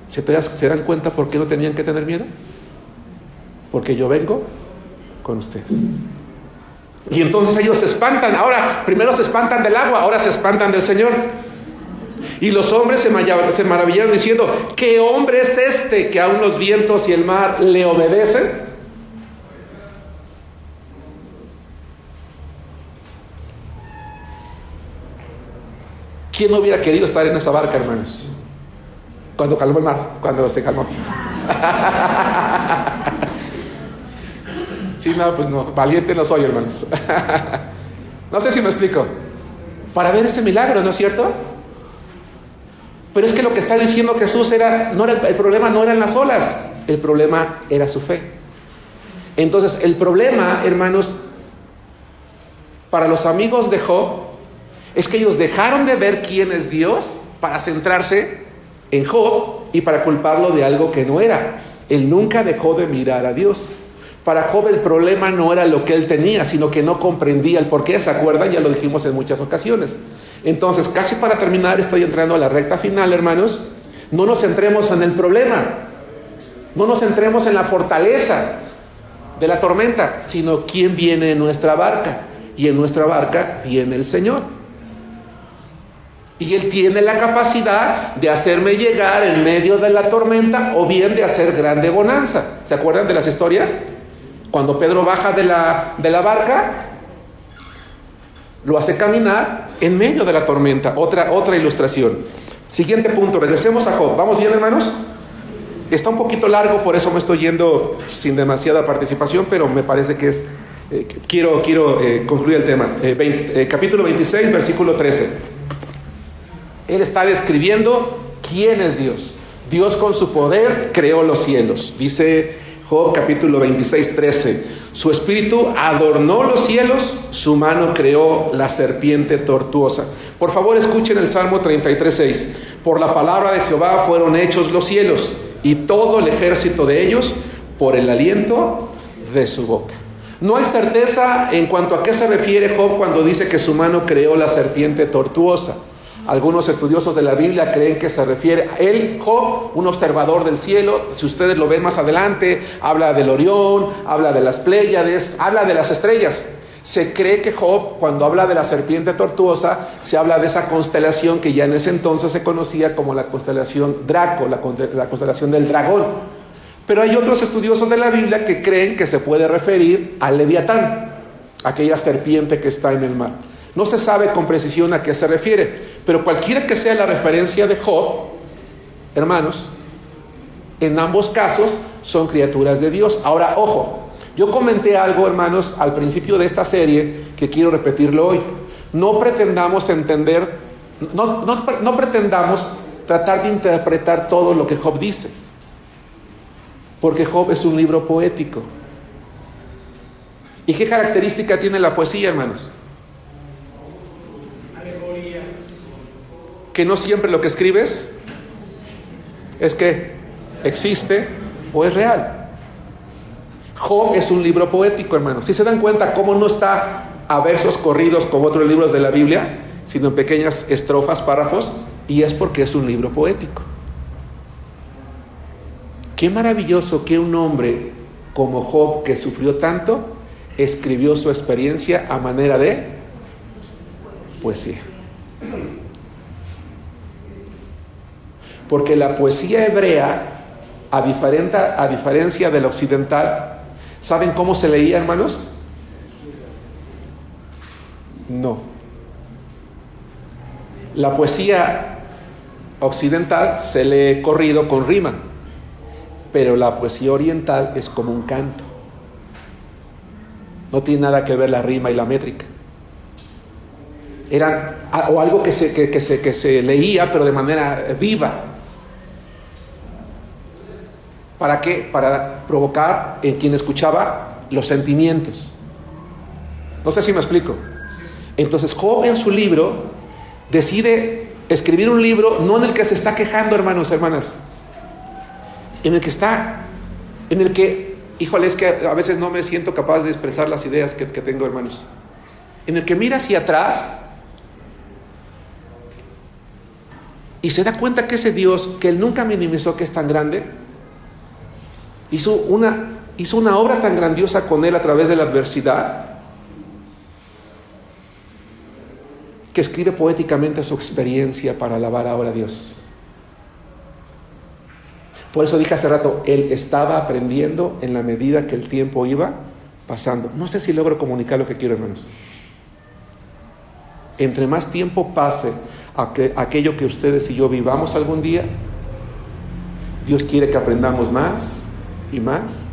¿Se dan cuenta por qué no tenían que tener miedo? Porque yo vengo con ustedes. Y entonces ellos se espantan. Ahora, primero se espantan del agua, ahora se espantan del Señor. Y los hombres se maravillaron diciendo, ¿qué hombre es este que aún los vientos y el mar le obedecen? ¿Quién no hubiera querido estar en esa barca, hermanos? Cuando calmó el mar, cuando se calmó. Sí, no, pues no, valiente no soy, hermanos. No sé si me explico. Para ver ese milagro, ¿no es cierto? Pero es que lo que está diciendo Jesús el problema no eran las olas, el problema era su fe. Entonces, el problema, hermanos, para los amigos de Job, es que ellos dejaron de ver quién es Dios para centrarse en Job y para culparlo de algo que no era. Él nunca dejó de mirar a Dios. Para Job el problema no era lo que él tenía, sino que no comprendía el porqué. ¿Se acuerdan? Ya lo dijimos en muchas ocasiones. Entonces, casi para terminar, estoy entrando a la recta final, hermanos. No nos centremos en el problema, no nos centremos en la fortaleza de la tormenta, sino quién viene en nuestra barca. y en nuestra barca viene el Señor. Y Él tiene la capacidad de hacerme llegar en medio de la tormenta o bien de hacer grande bonanza. ¿Se acuerdan de las historias? Cuando Pedro baja de la barca, lo hace caminar en medio de la tormenta. Otra ilustración. Siguiente punto, regresemos a Job. ¿Vamos bien, hermanos? Está un poquito largo, por eso me estoy yendo sin demasiada participación, pero me parece que es... quiero concluir el tema. Capítulo 26, versículo 13. Él está describiendo quién es Dios. Dios con su poder creó los cielos. Dice Job capítulo 26, 13. Su espíritu adornó los cielos, su mano creó la serpiente tortuosa. Por favor, escuchen el Salmo 33, 6. Por la palabra de Jehová fueron hechos los cielos, y todo el ejército de ellos por el aliento de su boca. No hay certeza en cuanto a qué se refiere Job cuando dice que su mano creó la serpiente tortuosa. Algunos estudiosos de la Biblia creen que se refiere a él, Job, un observador del cielo. Si ustedes lo ven más adelante, habla del Orión, habla de las Pléyades, habla de las estrellas. Se cree que Job, cuando habla de la serpiente tortuosa, se habla de esa constelación que ya en ese entonces se conocía como la constelación Draco, la constelación del dragón. Pero hay otros estudiosos de la Biblia que creen que se puede referir al Leviatán, aquella serpiente que está en el mar. No se sabe con precisión a qué se refiere, pero cualquiera que sea la referencia de Job, hermanos, en ambos casos son criaturas de Dios. Ahora, ojo, yo comenté algo, hermanos, al principio de esta serie que quiero repetirlo hoy. No pretendamos entender, no pretendamos tratar de interpretar todo lo que Job dice, porque Job es un libro poético. ¿Y qué característica tiene la poesía, hermanos? Que no siempre lo que escribes es que existe o es real. Job es un libro poético, hermanos. Si se dan cuenta cómo no está a versos corridos como otros libros de la Biblia, sino en pequeñas estrofas, párrafos, y es porque es un libro poético. Qué maravilloso que un hombre como Job, que sufrió tanto, escribió su experiencia a manera de poesía. Porque la poesía hebrea, a diferencia de la occidental, ¿saben cómo se leía, hermanos? No. La poesía occidental se lee corrido con rima, pero la poesía oriental es como un canto. No tiene nada que ver la rima y la métrica. Era o algo que se leía, pero de manera viva. ¿Para qué? Para provocar en quien escuchaba los sentimientos. No sé si me explico. Entonces Job en su libro decide escribir un libro no en el que se está quejando, hermanos, hermanas, en el que, híjole, es que a veces no me siento capaz de expresar las ideas que tengo, hermanos, en el que mira hacia atrás y se da cuenta que ese Dios que él nunca minimizó, que es tan grande, hizo una obra tan grandiosa con él a través de la adversidad, que escribe poéticamente su experiencia para alabar ahora a Dios. Por eso dije hace rato, él estaba aprendiendo en la medida que el tiempo iba pasando. No sé si logro comunicar lo que quiero, hermanos. Entre más tiempo pase aquello que ustedes y yo vivamos algún día, Dios quiere que aprendamos más y más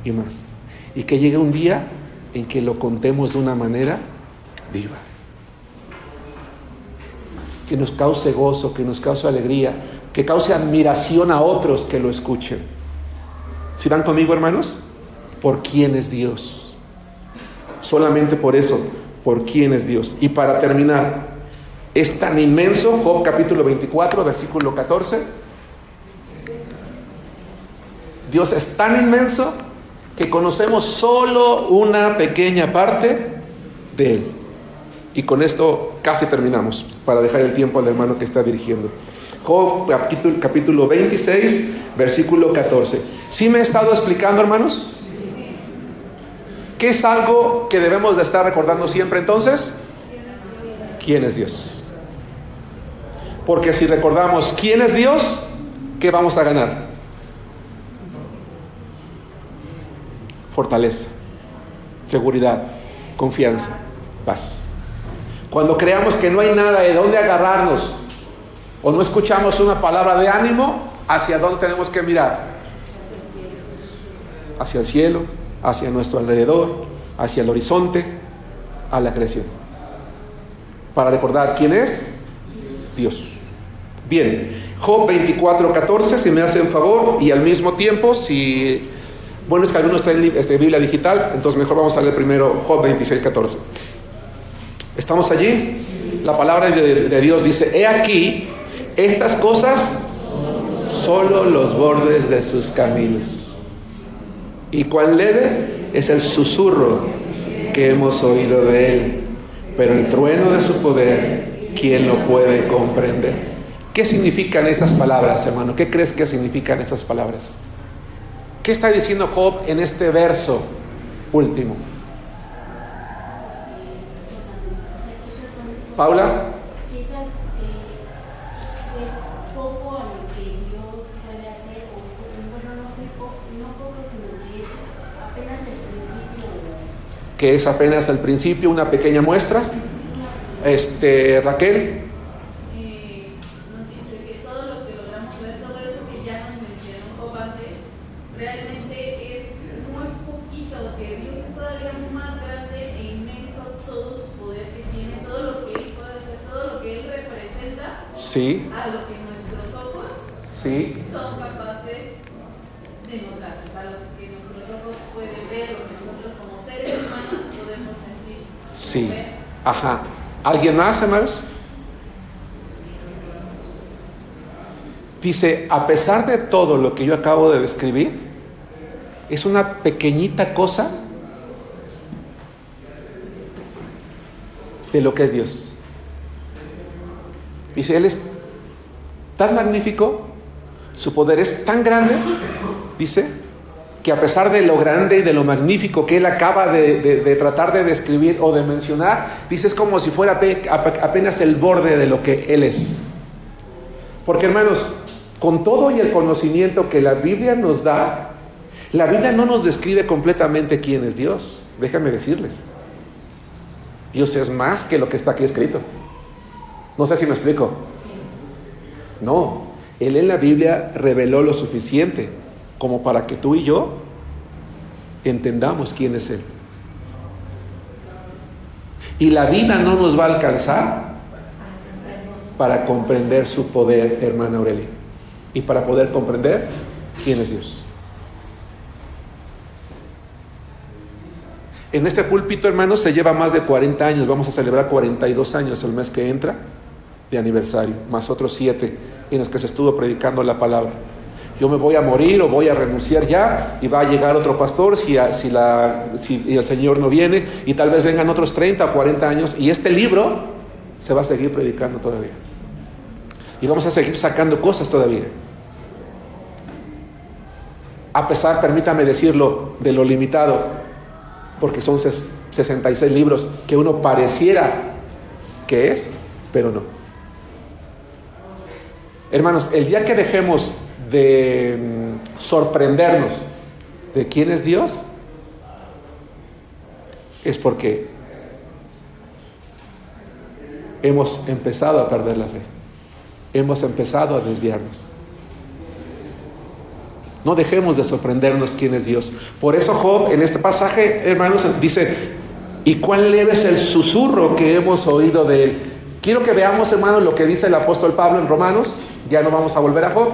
y más, y que llegue un día en que lo contemos de una manera viva, que nos cause gozo, que nos cause alegría, que cause admiración a otros que lo escuchen. ¿Sí van conmigo, hermanos? ¿Por quién es Dios? Solamente por eso, por quién es Dios. Y para terminar, es tan inmenso, Job capítulo 24, versículo 14. Dios es tan inmenso que conocemos solo una pequeña parte de Él. Y con esto casi terminamos, para dejar el tiempo al hermano que está dirigiendo. Job capítulo 26, versículo 14. ¿Sí me he estado explicando, hermanos? ¿Qué es algo que debemos de estar recordando siempre entonces? ¿Quién es Dios? Porque si recordamos quién es Dios, ¿qué vamos a ganar? Fortaleza, seguridad, confianza, paz. Cuando creamos que no hay nada de dónde agarrarnos o no escuchamos una palabra de ánimo, ¿hacia dónde tenemos que mirar? Hacia el cielo, hacia nuestro alrededor, hacia el horizonte, a la creación. Para recordar quién es Dios. Bien, Job 24:14, si me hacen favor, y al mismo tiempo, si... Bueno, es que algunos traen Biblia digital, entonces mejor vamos a leer primero Job 26:14. ¿Estamos allí? La palabra de Dios dice: he aquí, estas cosas, solo los bordes de sus caminos. Y cuán leve es el susurro que hemos oído de él, pero el trueno de su poder, ¿quién lo puede comprender? ¿Qué significan estas palabras, hermano? ¿Qué crees que significan estas palabras? ¿Qué está diciendo Job en este verso último? Paula. Quizás es poco a lo que Dios puede hacer, o bueno, no sé, no poco, sino que es apenas el principio. Que es apenas el principio, una pequeña muestra. Raquel. Nos dice que todo lo que logramos ver, todo eso que ya nos mencionó Job antes, realmente es muy poquito, que Dios es todavía más grande e inmenso, todo su poder que tiene, todo lo que Él puede hacer, todo lo que Él representa, Sí. a lo que nuestros ojos Sí. son capaces de notar, o sea, lo que nuestros ojos pueden ver, lo que nosotros como seres humanos podemos sentir. Sí. Ver. Ajá. ¿Alguien más, hermanos? Dice, a pesar de todo lo que yo acabo de describir, es una pequeñita cosa de lo que es Dios. Dice, Él es tan magnífico, su poder es tan grande, dice, que a pesar de lo grande y de lo magnífico que Él acaba de tratar de describir o de mencionar, dice, es como si fuera apenas el borde de lo que Él es. Porque, hermanos, con todo y el conocimiento que la Biblia nos da, la Biblia no nos describe completamente quién es Dios. Déjame decirles, Dios es más que lo que está aquí escrito. No sé si me explico. No, Él en la Biblia reveló lo suficiente como para que tú y yo entendamos quién es Él. Y la vida no nos va a alcanzar para comprender su poder, hermana Aurelia, y para poder comprender quién es Dios. En este púlpito, hermanos, se lleva más de 40 años. Vamos a celebrar 42 años el mes que entra de aniversario, más otros 7 en los que se estuvo predicando la palabra. Yo me voy a morir o voy a renunciar ya, y va a llegar otro pastor si el Señor no viene, y tal vez vengan otros 30 o 40 años, y este libro se va a seguir predicando todavía. Y vamos a seguir sacando cosas todavía. A pesar, permítame decirlo, de lo limitado, porque son 66 libros que uno pareciera que es, pero no. Hermanos, el día que dejemos de sorprendernos de quién es Dios, es porque hemos empezado a perder la fe, hemos empezado a desviarnos. No dejemos de sorprendernos quién es Dios. Por eso Job en este pasaje, hermanos, dice, y cuán leve es el susurro que hemos oído de él. Quiero que veamos, hermanos, lo que dice el apóstol Pablo en Romanos. Ya no vamos a volver a Job.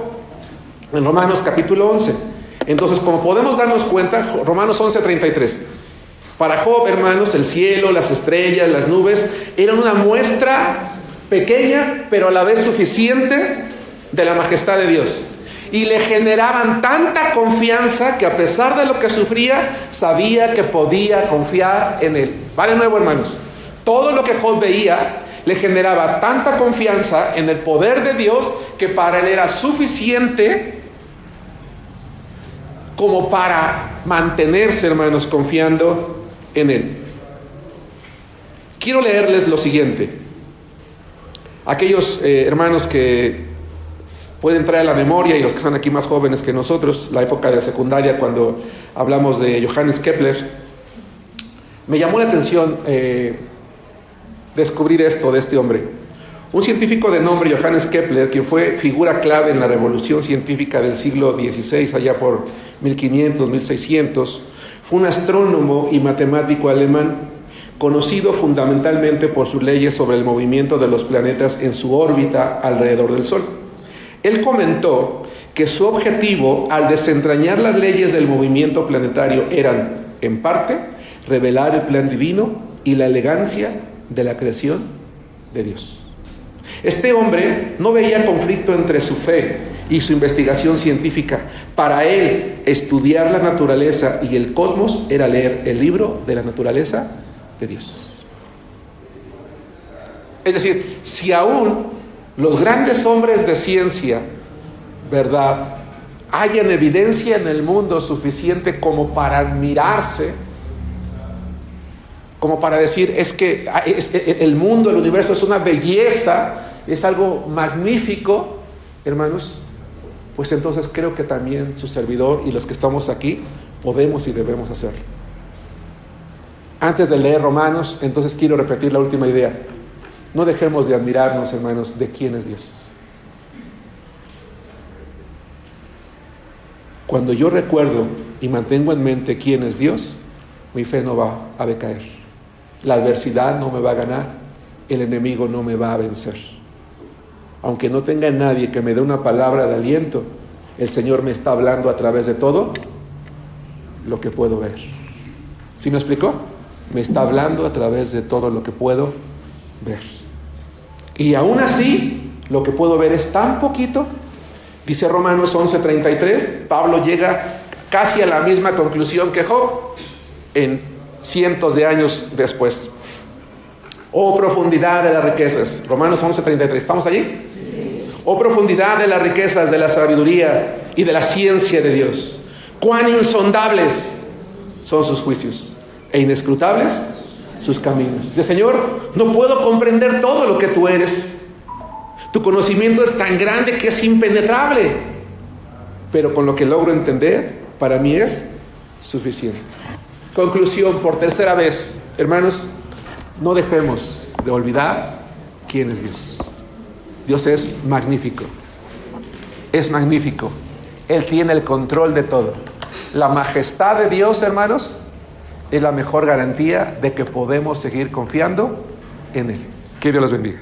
En Romanos capítulo 11. Entonces, como podemos darnos cuenta, Romanos 11:33. Para Job, hermanos, el cielo, las estrellas, las nubes eran una muestra pequeña, pero a la vez suficiente de la majestad de Dios. Y le generaban tanta confianza que a pesar de lo que sufría, sabía que podía confiar en él. Va de nuevo, hermanos. Todo lo que Job veía le generaba tanta confianza en el poder de Dios que para él era suficiente como para mantenerse, hermanos, confiando en Él. Quiero leerles lo siguiente. Aquellos hermanos que pueden traer a la memoria, y los que están aquí más jóvenes que nosotros, la época de secundaria, cuando hablamos de Johannes Kepler, me llamó la atención descubrir esto de este hombre. Un científico de nombre Johannes Kepler, quien fue figura clave en la revolución científica del siglo XVI, allá por 1500, 1600, fue un astrónomo y matemático alemán, conocido fundamentalmente por sus leyes sobre el movimiento de los planetas en su órbita alrededor del Sol. Él comentó que su objetivo al desentrañar las leyes del movimiento planetario eran, en parte, revelar el plan divino y la elegancia de la creación de Dios. Este hombre no veía conflicto entre su fe y su investigación científica. Para él, estudiar la naturaleza y el cosmos era leer el libro de la naturaleza de Dios. Es decir, si aún los grandes hombres de ciencia, ¿verdad?, hayan evidencia en el mundo suficiente como para admirarse, como para decir, es que el mundo, el universo es una belleza, es algo magnífico, hermanos, pues entonces creo que también su servidor y los que estamos aquí podemos y debemos hacerlo. Antes de leer Romanos, entonces quiero repetir la última idea. No dejemos de admirarnos, hermanos, de quién es Dios. Cuando yo recuerdo y mantengo en mente quién es Dios, mi fe no va a decaer. La adversidad no me va a ganar, el enemigo no me va a vencer. Aunque no tenga nadie que me dé una palabra de aliento, el Señor me está hablando a través de todo lo que puedo ver. ¿Sí me explicó? Me está hablando a través de todo lo que puedo ver. Y aún así, lo que puedo ver es tan poquito. Dice Romanos 11:33, Pablo llega casi a la misma conclusión que Job en cientos de años después. Oh profundidad de las riquezas. Romanos 11:33, ¿estamos allí? Sí. Oh profundidad de las riquezas, de la sabiduría y de la ciencia de Dios. Cuán insondables son sus juicios e inescrutables sus caminos. Dice, Señor, no puedo comprender todo lo que tú eres. Tu conocimiento es tan grande que es impenetrable. Pero con lo que logro entender, para mí es suficiente. Conclusión, por tercera vez, hermanos, no dejemos de olvidar quién es Dios. Dios es magnífico. Es magnífico. Él tiene el control de todo. La majestad de Dios, hermanos, es la mejor garantía de que podemos seguir confiando en Él. Que Dios los bendiga.